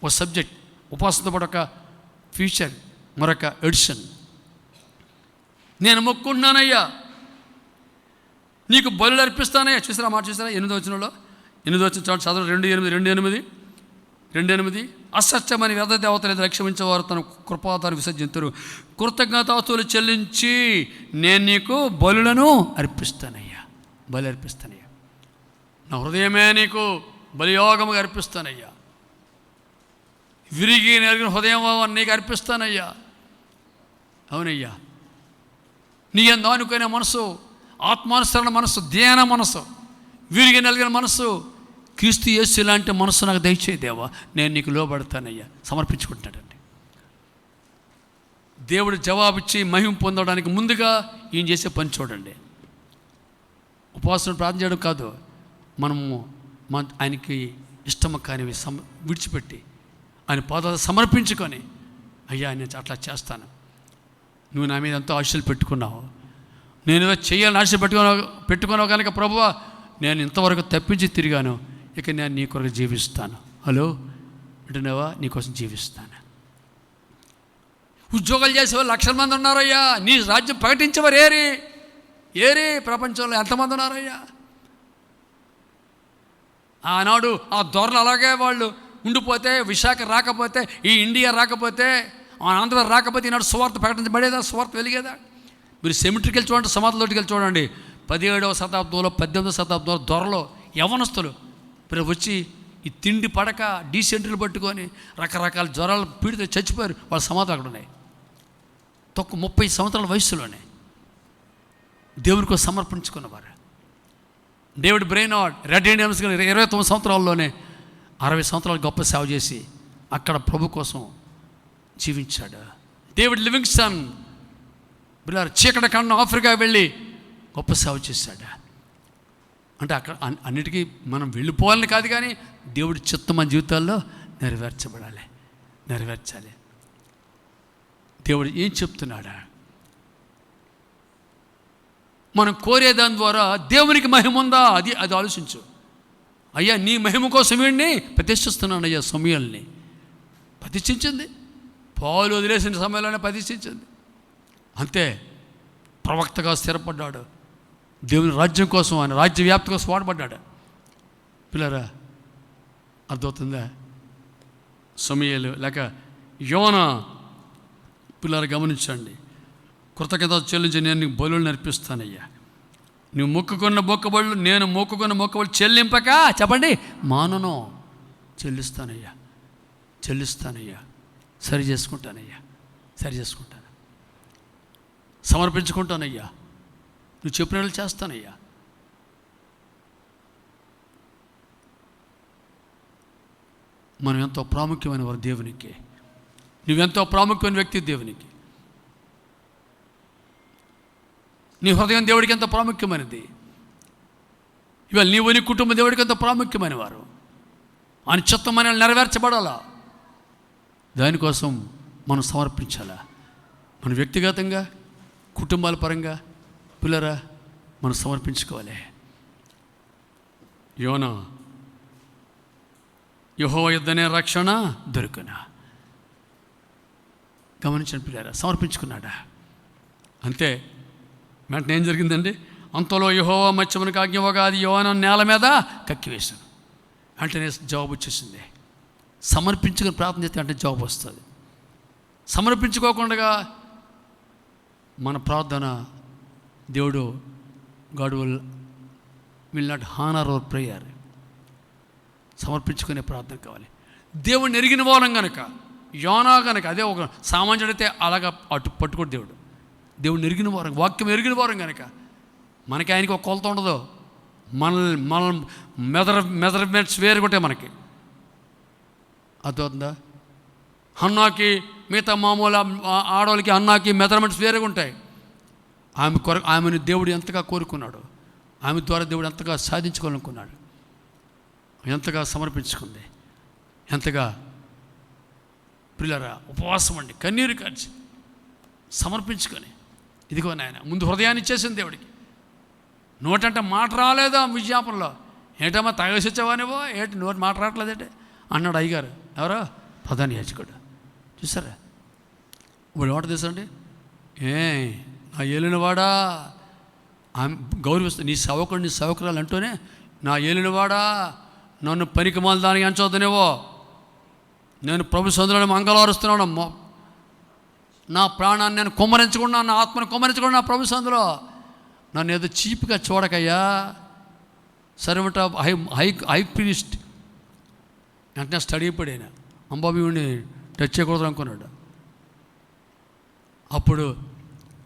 ఒక సబ్జెక్ట్ ఉపవాసంతో పాటు ఒక ఫ్యూచర్, మరొక ఎడిషన్. నేను మొక్కుంటున్నానయ్యా, నీకు బలులు అర్పిస్తానయ్యా. చూసారా మాట, చూసారా 8వ వచనంలో, 8వ వచనం చదవండి. 2:8 అసత్యమని వ్యర్థ దేవతలు రక్షించేవారు తన కృపాతాను విసర్జించరు. కృతజ్ఞతాస్తుతులు చెల్లించి నేను నీకు బలులను అర్పిస్తానయ్యా, బలి అర్పిస్తానయ్యా. నా హృదయమే నీకు బలియోగముగా అర్పిస్తానయ్యా, విరిగి నెరిగిన హృదయం నీకు అర్పిస్తానయ్యా. అవునయ్యా, నీ యందు ఆనుకునే మనసు, ఆత్మానుసరణ మనసు, ధ్యాన మనసు, విరిగి నలిగిన మనసు, క్రీస్తు యేసు లాంటి మనసు నాకు దయచేయి దేవా, నేను నీకు లోబడతానయ్యా. సమర్పించుకుంటాడండి. దేవుడు జవాబిచ్చి మహిమ పొందడానికి ముందుగా ఈయన చేసే పని చూడండి. ఉపవాసం ప్రార్థన చేయడం కాదు, మనము ఆయనకి ఇష్టము కానివి విడిచిపెట్టి ఆయన పాదాలు సమర్పించుకొని, అయ్యా నేను అట్లా చేస్తాను, నువ్వు నా మీద ఎంతో ఆశలు పెట్టుకున్నావు, నేను ఏదో చేయాలని ఆశ పెట్టుకున్నావు కనుక ప్రభువా నేను ఇంతవరకు తప్పించి తిరిగాను, ఇక నేను నీ కొరకు జీవిస్తాను. హలో వింటున్నావా? నీకోసం జీవిస్తాను. ఉద్యోగాలు చేసేవాళ్ళు 1,00,000 మంది ఉన్నారయ్యా, నీ రాజ్యం ప్రకటించేవారు ఏరి ప్రపంచంలో ఎంతమంది ఉన్నారయ్యా? ఆనాడు ఆ ధోరణి అలాగే వాళ్ళు ఉండిపోతే, విశాఖ రాకపోతే, ఈ ఇండియా రాకపోతే, ఆంధ్ర రాకపోతే ఈనాడు సువార్త ప్రకటించబడేదా? సువార్త వెలిగేదా? మీరు సెమిట్రీకి వెళ్ళి చూడండి, సమాధిలోకి వెళ్ళి చూడండి. 17వ శతాబ్దంలో 18వ శతాబ్దంలో దొరలో యవనస్తులు ఇప్పుడు వచ్చి ఈ తిండి పడక డీసెంట్రీలు పట్టుకొని రకరకాల జ్వరాలు పీడితే చచ్చిపోయారు. వాళ్ళ సమాధులు అక్కడ ఉన్నాయి. 30 సంవత్సరాల వయసులోనే దేవుని కోసం సమర్పించుకున్నవారు. డేవిడ్ బ్రెయినార్డ్ రెడ్ ఇండియన్స్ 29 సంవత్సరాల్లోనే 60 సంవత్సరాలు గొప్ప సేవ చేసి అక్కడ ప్రభు కోసం జీవించాడు. డేవిడ్ లివింగ్స్టన్ చీకటి ఖండం ఆఫ్రికా వెళ్ళి గొప్ప సేవ చేశాడు. అంటే అక్కడ అన్నిటికీ మనం వెళ్ళిపోవాలని కాదు, కానీ దేవుడి చిత్తం మన జీవితాల్లో నెరవేర్చాలి. దేవుడు ఏం చెప్తున్నాడా? మనం కోరేదాని ద్వారా దేవునికి మహిమ ఉందా? అది ఆలోచించు. అయ్యా నీ మహిమ కోసం వీడిని ప్రతిష్ఠిస్తున్నాను అయ్యా. సమయాల్ని ప్రతిష్ఠించింది, పాలు వదిలేసిన సమయంలోనే ప్రతిష్ఠించింది. అంతే, ప్రవక్తగా స్థిరపడ్డాడు. దేవుని రాజ్యం కోసం, ఆయన రాజ్య వ్యాప్తి కోసం వాడబడ్డాడు. పిల్లరా అర్థమవుతుందా? సమయలు లేక యోనా పిల్లలు గమనించండి. కృతజ్ఞత చెల్లించి నేను నీకు బలులు నేర్పిస్తానయ్యా. నువ్వు మొక్కుకున్న మొక్కబళ్ళు, నేను మొక్కుకున్న మొక్కబళ్ళు చెల్లింపక చెప్పండి మానను. చెల్లిస్తానయ్యా, సరి చేసుకుంటాను, సమర్పించుకుంటానయ్యా, నువ్వు చెప్పినట్లు చేస్తానయ్యా. మనం ఎంతో ప్రాముఖ్యమైన వారు దేవునికి. నువ్వెంతో ప్రాముఖ్యమైన వ్యక్తి దేవునికి. నీ హృదయం దేవుడికి ఎంతో ప్రాముఖ్యమైనది. ఇవాళ నీవు నీ కుటుంబం దేవుడికి ఎంతో ప్రాముఖ్యమైన వారు. ఆయన చిత్తం మనల్ని నెరవేర్చబడాలా. దానికోసం మనం సమర్పించాలా. మన వ్యక్తిగతంగా, కుటుంబాల పరంగా పిల్లరా మనం సమర్పించుకోవాలి. యోనా యెహోవా యుద్ధనే రక్షణ దొరుకునా. గమనించండి పిల్లరా, సమర్పించుకున్నాడా. అంతే. వెంటనే ఏం జరిగిందండి? అంతలో యెహోవా మత్స్యమునకు ఆజ్ఞవగా అది యోనా నేల మీద కక్కివేశాను. వెంటనే జవాబు వచ్చేసింది. సమర్పించుకుని ప్రార్థన చేస్తే అంటే జవాబు వస్తుంది. సమర్పించుకోకుండా మన ప్రార్థన దేవుడు God will not honour our prayer. సమర్పించుకునే ప్రార్థన కావాలి. దేవుడిని ఎరిగిన వాళ్ళం కనుక, యోనా కనుక, అదే ఒక సామాన్యుడైతే అలాగా అటు పట్టుకోడు దేవుడు. దేవుడిని ఎరిగిన వారం, వాక్యం ఎరిగిన వారం కనుక మనకి ఆయనకి ఒక కొలత ఉండదు. మన మెజర్మెంట్స్ వేరుగుంటాయి మనకి. అర్థమవుతుందా? అన్నాకి మిగతా మామూలు ఆడవాళ్ళకి అన్నాకి మెజర్మెంట్స్ వేరుగా ఉంటాయి. ఆమెను దేవుడు ఎంతగా కోరుకున్నాడు, ఆమె ద్వారా దేవుడు ఎంతగా సాధించుకోవాలనుకున్నాడు, ఎంతగా సమర్పించుకుంది, ఎంతగా పిల్లరా ఉపవాసం అండి, కన్నీరు కార్చి సమర్పించుకొని, ఇదిగో నాయన ముందు హృదయాన్ని ఇచ్చేసింది దేవుడికి. నోటంటే మాట రాలేదా విజ్ఞాపనలో? ఏంటమ్మా తాగేసి వచ్చావానివో, ఏంటి నోటి మాట రావట్లేదంటే అన్నాడు అయ్యగారు. ఎవరో ప్రధాన యాజకుడు. చూసారా వాడు ఏమంట తెలుసండి? నా ఏలినవాడా, ఆమె గౌరవిస్తుంది. నీ సేవకుడు నీ సేవకురాలు అంటూనే నా ఏలినవాడా, నన్ను పనికి మాల దానికి ఎంచవద్దనేవో, నేను ప్రభు సందులో మంగళారుస్తున్నాను, నా ప్రాణాన్ని నేను కుమ్మరించుకున్నాను, నా ఆత్మను కుమ్మరించుకున్నాను నా ప్రభు సందులో. నన్ను ఏదో చీప్గా చూడకయ్యా. సర్వెంట్ ఆఫ్ హై ప్రీస్ట్ వెంటనే స్టడీ పడిన అంబాబీని టచ్ చేయకూడదు అనుకున్నాడు. అప్పుడు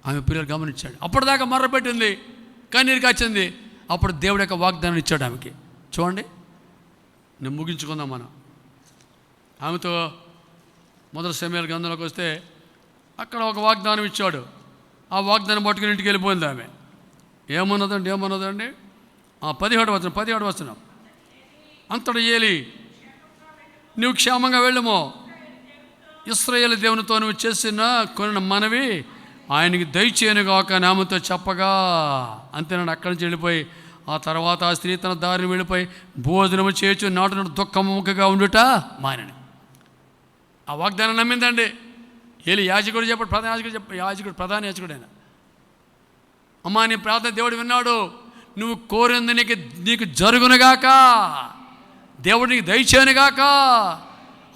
ఆమె పిల్లలు గమనించాడు. అప్పటిదాకా మర్రపెట్టింది, కన్నీరు కాచింది. అప్పుడు దేవుడి యొక్క వాగ్దానం ఇచ్చాడు ఆమెకి. చూడండి, నేను ముగించుకుందాం మనం. ఆమెతో మొదటి సమయాల గ్రంథంలోకి వస్తే అక్కడ ఒక వాగ్దానం ఇచ్చాడు. ఆ వాగ్దానం పట్టుకుని ఇంటికి వెళ్ళిపోయింది ఆమె. ఏమన్నదండి 17వ వచనం. అంతటి ఏలి, నువ్వు క్షేమంగా వెళ్ళమో, ఇశ్రాయేలు దేవునితో నువ్వు చేసిన కొనిన మనవి ఆయనకి దయచేయనుగాక నామతో చెప్పగా. అంతేనండి. అక్కడి నుంచి వెళ్ళిపోయి ఆ తర్వాత ఆ స్త్రీ తన దారిని వెళ్ళిపోయి భోజనము చేయొచ్చు నాటు దుఃఖముఖగా ఉండుట మానని. ఆ వాగ్దానం నమ్మిందండి. ఏలి యాజకుడు చెప్పాడు, ప్రధాన యాజకుడు ఆయన. అమ్మా నీ ప్రార్థన దేవుడు విన్నాడు, నువ్వు కోరింది నీకు జరుగునుగాక, దేవుడు నీకు దయచేయనుగాక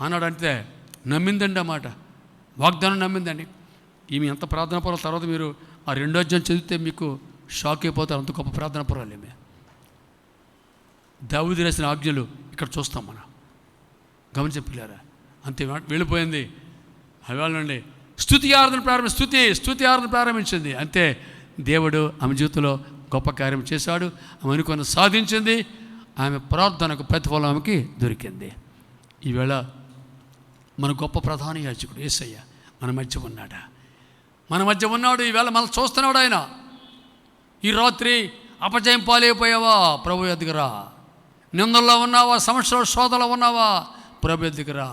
అన్నాడు. అంటే నమ్మిందండి అన్నమాట. వాగ్దానం నమ్మిందండి. ఈమె ఎంత ప్రార్థన పరాలు. తర్వాత మీరు ఆ 2వ అధ్యాయం చదివితే మీకు షాక్ అయిపోతారు. అంత గొప్ప ప్రార్థన పరాలు ఈమె. దావీదు రాసిన ఆజ్ఞలు ఇక్కడ చూస్తాం మనం. గమనించే పిల్లారా, అంతే వెళ్ళిపోయింది. అవేళండి స్తుతి ఆరాధన ప్రారంభించింది. అంతే దేవుడు ఆమె జీవితంలో గొప్ప కార్యం చేశాడు. ఆమె అనుకున్న సాధించింది. ఆమె ప్రార్థనకు ప్రతిఫలం ఆమెకి దొరికింది. ఈవేళ మన గొప్ప ప్రధాన యాజకుడు యేసయ్య మన మధ్య ఉన్నాడు. ఈవేళ మనం చూస్తున్నాడు. ఆయన ఈ రాత్రి అపజయం పాలైపోయావా, ప్రభు ఎదుగురా. నిందల్లో ఉన్నావా, సమస్యలో శోధనలో ఉన్నావా, ప్రభు ఎదుగురా.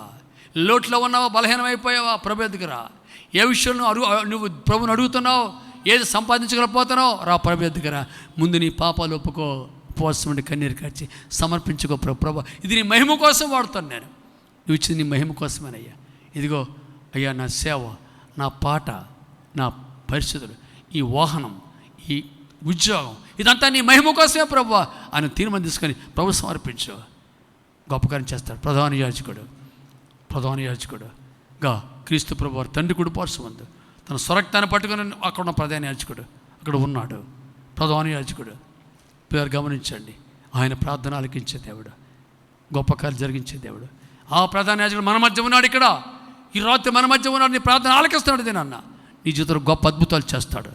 లోట్లో ఉన్నావా, బలహీనమైపోయావా, ప్రభు ఎదుగురా. ఏ విషయంలో నువ్వు ప్రభుని అడుగుతున్నావు, ఏది సంపాదించగలిపోతున్నావు, రా ప్రభు ఎదుగురా. ముందు నీ పాపాలు ఒప్పుకో, ఉపవాసం ఉండి కన్నీరు కార్చి సమర్పించుకో. ప్రభు ఇది నీ మహిమ కోసం వాడుతాను నేను, నువ్వు ఇచ్చింది నీ మహిమ కోసమేనయ్యా. ఇదిగో అయ్యా నా సేవ, నా పాట, నా పరిస్థితులు, ఈ వాహనం, ఈ ఉద్యోగం, ఇదంతా నీ మహిమ కోసమే ప్రభు ఆయన తీర్మానం తీసుకొని ప్రభు సమర్పించు. గొప్ప కార్యం చేస్తాడు ప్రధాన యాజకుడుగా క్రీస్తు ప్రభు వారు తండ్రి కుడి పార్శ్వమందు తన స్వరక్తాన్ని పట్టుకుని అక్కడ ఉన్న ప్రధాన యాజకుడు అక్కడ ఉన్నాడు. ప్రధాన యాజకుడు పేరు గమనించండి. ఆయన ప్రార్థన ఆలకించే దేవుడు, గొప్ప కార్యం జరిగించే దేవుడు. ఆ ప్రధాన యాజకుడు మన మధ్య ఉన్నాడు. ఇక్కడ ఈ రాత్రి మన మధ్య ఉన్నాడు. నీ ప్రార్థన ఆలకిస్తున్నాడు. దీనన్న నీ జీవితంలో గొప్ప అద్భుతాలు చేస్తాడు.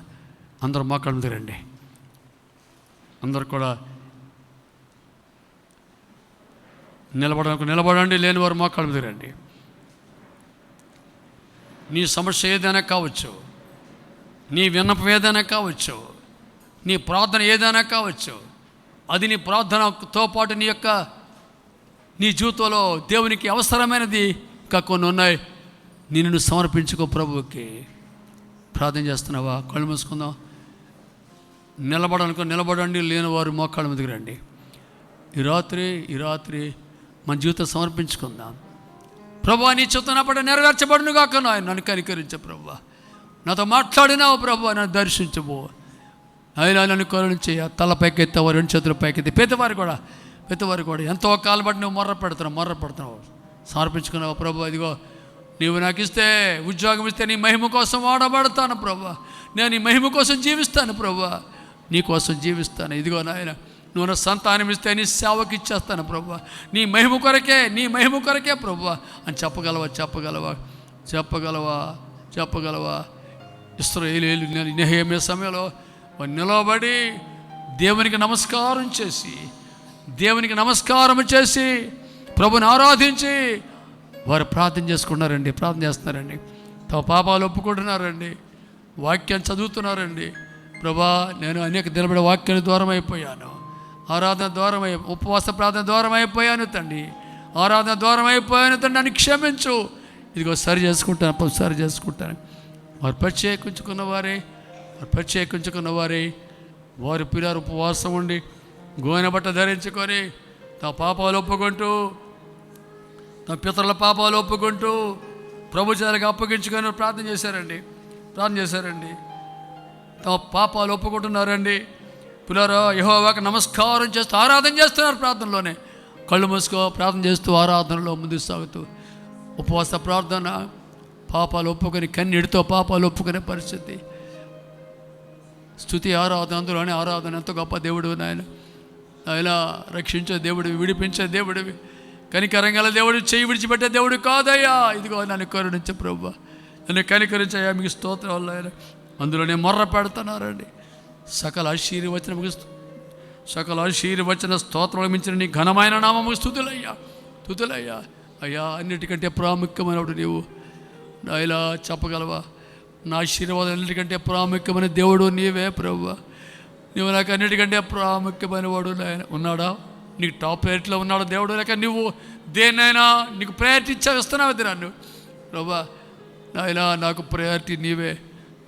అందరూ మోకాళ్ళ మీద రండి. అందరు కూడా నిలబడండి, లేని వారు మోకాళ్ళ మీద రండి. నీ సమస్య ఏదైనా కావచ్చు, నీ విన్నపం ఏదైనా కావచ్చు, నీ ప్రార్థన ఏదైనా కావచ్చు, అది నీ ప్రార్థనతో పాటు నీ జీవితంలో దేవునికి అవసరమైనది ఇంకా కొన్ని ఉన్నాయి. నిన్ను సమర్పించుకో ప్రభువుకి. ప్రార్థన చేస్తున్నావా? కళ్ళు మూసుకుందాం. నిలబడండి, లేని వారు మోకాళ్ళ మీదకి రండి. ఈ రాత్రి మన జీవితం సమర్పించుకుందాం. ప్రభువా, నీ చిత్తనప్పుడు నెరవేర్చబడును గాక. నన్ను కనికరించు ప్రభువా, నాతో మాట్లాడినావు ప్రభువా, నన్ను దర్శించబో. అయినా నన్ను కరుణించి. తల పైకెత్తావు, 2 చేతులు పైకెత్తి. పెద్దవారు కూడా ఎంతో కాలం బట్టి నువ్వు మొర్ర పెడుతున్నావు. సమర్పించుకున్నావు. ప్రభు, ఇదిగో నీవు నాకు ఇస్తే, ఉద్యోగం ఇస్తే నీ మహిమ కోసం వాడబడతాను ప్రభు. నేను నీ మహిమ కోసం జీవిస్తాను ప్రభు, నీ కోసం జీవిస్తాను. ఇదిగో నాయన, నువ్వు నా సంతానం ఇస్తే నీ సేవకి ఇచ్చేస్తాను ప్రభు, నీ మహిమ కొరకే ప్రభు అని చెప్పగలవా? ఇశ్రాయేలీయులు నెహెమ్యా సమయంలో నిలబడి దేవునికి నమస్కారం చేసి ప్రభుని ఆరాధించి వారు ప్రార్థన చేస్తున్నారండి. తమ పాపాలు ఒప్పుకుంటున్నారండి. వాక్యం చదువుతున్నారండి. ప్రభా, నేను అనేక నిలబడే వాక్యానికి దూరం అయిపోయాను, ఆరాధన దూరం ఉపవాస ప్రార్థన దూరం అయిపోయాను తండ్రి, ఆరాధన దూరం అయిపోయాను తండ్రి, నన్ను క్షమించు. ఇదిగో సరి చేసుకుంటాను. వారు ప్రత్యేకించుకున్న వారే వారి పిల్లలు ఉపవాసం ఉండి గోనె బట్ట ధరించుకొని తమ పాపాలు ఒప్పుకుంటూ, తమ పితరుల పాపాలు ఒప్పుకుంటూ ప్రభు చేతులకు అప్పగించుకొని ప్రార్థన చేశారండి. తమ పాపాలు ఒప్పుకుంటున్నారండి. పిల్లలు యెహోవాకు నమస్కారం చేస్తూ ఆరాధన చేస్తున్నారు. ప్రార్థనలోనే కళ్ళు మూసుకో, ప్రార్థన చేస్తూ ఆరాధనలో ముందుకు సాగుతూ ఉపవాస ప్రార్థన, పాపాలు ఒప్పుకొని కన్నీటితో పాపాలు ఒప్పుకునే పరిస్థితి. స్తుతి ఆరాధన, అందులోనే ఆరాధన. ఎంతో గొప్ప దేవుడు నాయన. ఆయన రక్షించే దేవుడివి, విడిపించే దేవుడివి, కనికరంగల దేవుడు, చేయి విడిచిపెట్టే దేవుడు కాదయ్యా. ఇదిగో నన్ను కరుణించే ప్రభు, నన్ను కనికరించయ్యా. మీకు స్తోత్రాలు ఆయన. అందులోనే మొర్ర పెడుతున్నారండి. సకల ఆశీర్వచన స్తోత్రాలు మించిన నీ ఘనమైన నామముకు స్తుతులయ్యా. అయ్యా, అన్నిటికంటే ప్రాముఖ్యమైనప్పుడు నీవు ఇలా చెప్పగలవా? నా ఆశీర్వాదం అన్నిటికంటే ప్రాముఖ్యమైన దేవుడు నీవే ప్రభువా. నువ్వు నాకు అన్నిటికంటే ప్రాముఖ్యమైన వాడు ఉన్నాడా? నీకు టాప్ ప్రేయర్లో ఉన్నాడు దేవుడు, లేక నువ్వు దేన్నైనా నీకు ప్రయారిటీ ఇచ్చేస్తున్నావు అది నన్ను ప్రభువా. నాయనా, నాకు ప్రయారిటీ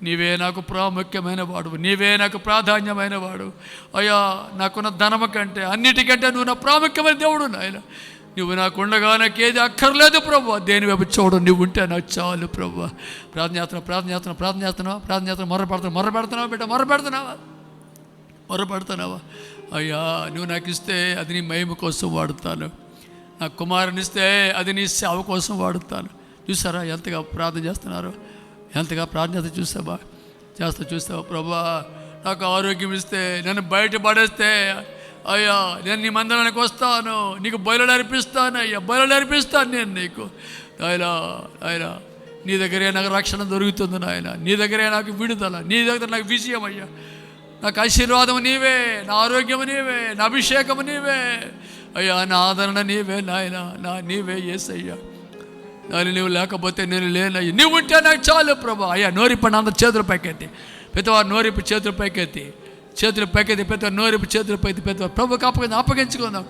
నీవే నాకు ప్రాముఖ్యమైన వాడు, నీవే నాకు ప్రాధాన్యమైన వాడు. అయ్యా, నాకున్న ధనము కంటే అన్నిటికంటే నువ్వు నా ప్రాముఖ్యమైన దేవుడు నాయన. నువ్వు నాకు ఉండగా నాకు ఏది అక్కర్లేదు ప్రభు, దేని వైపు చూడు, నువ్వు ఉంటే నాకు చాలు ప్రభు. ప్రార్థన చేస్తున్నావా? మొర్రపెడుతున్నావా? అయ్యా, నువ్వు నాకు ఇస్తే అది నీ మహిమ కోసం వాడుతాను, నా కుమారుని ఇస్తే అది నీ సేవ కోసం వాడుతాను. చూసారా ఎంతగా ప్రార్థన చేస్తున్నారు? ఎంతగా ప్రార్థన చూస్తావా ప్రభా? నాకు ఆరోగ్యం ఇస్తే, నన్ను బయట పడేస్తే అయ్యా, నేను నీ మందిరానికి వస్తాను, నీకు బయలు అర్పిస్తాను అయ్యా, నేను నీకు ఆయన నీ దగ్గరే నాకు రక్షణ దొరుకుతుంది నాయన, నీ దగ్గరే నాకు విడుదల, నీ దగ్గర నాకు విజయం అయ్యా. నాకు ఆశీర్వాదం నీవే, నా ఆరోగ్యం నీవే, నా అభిషేకం నీవే అయ్యా, నా ఆదరణ నీవే నాయన, నీవే యేసయ్యా. దాన్ని నువ్వు లేకపోతే నేను లేనయ్యా, నువ్వు ఉంటే నాకు చాలు ప్రభా. అయ్యా, నోరిప్పండి అందరు చేతుల పైకెత్తి, పెద్దవారు నోరిప్పి చేతుల పైకెత్తి, పెద్దవారు నోరిప్పి చేతుల పైకి, పెద్దవారు ప్రభుకి అప్పగించుకుందాం.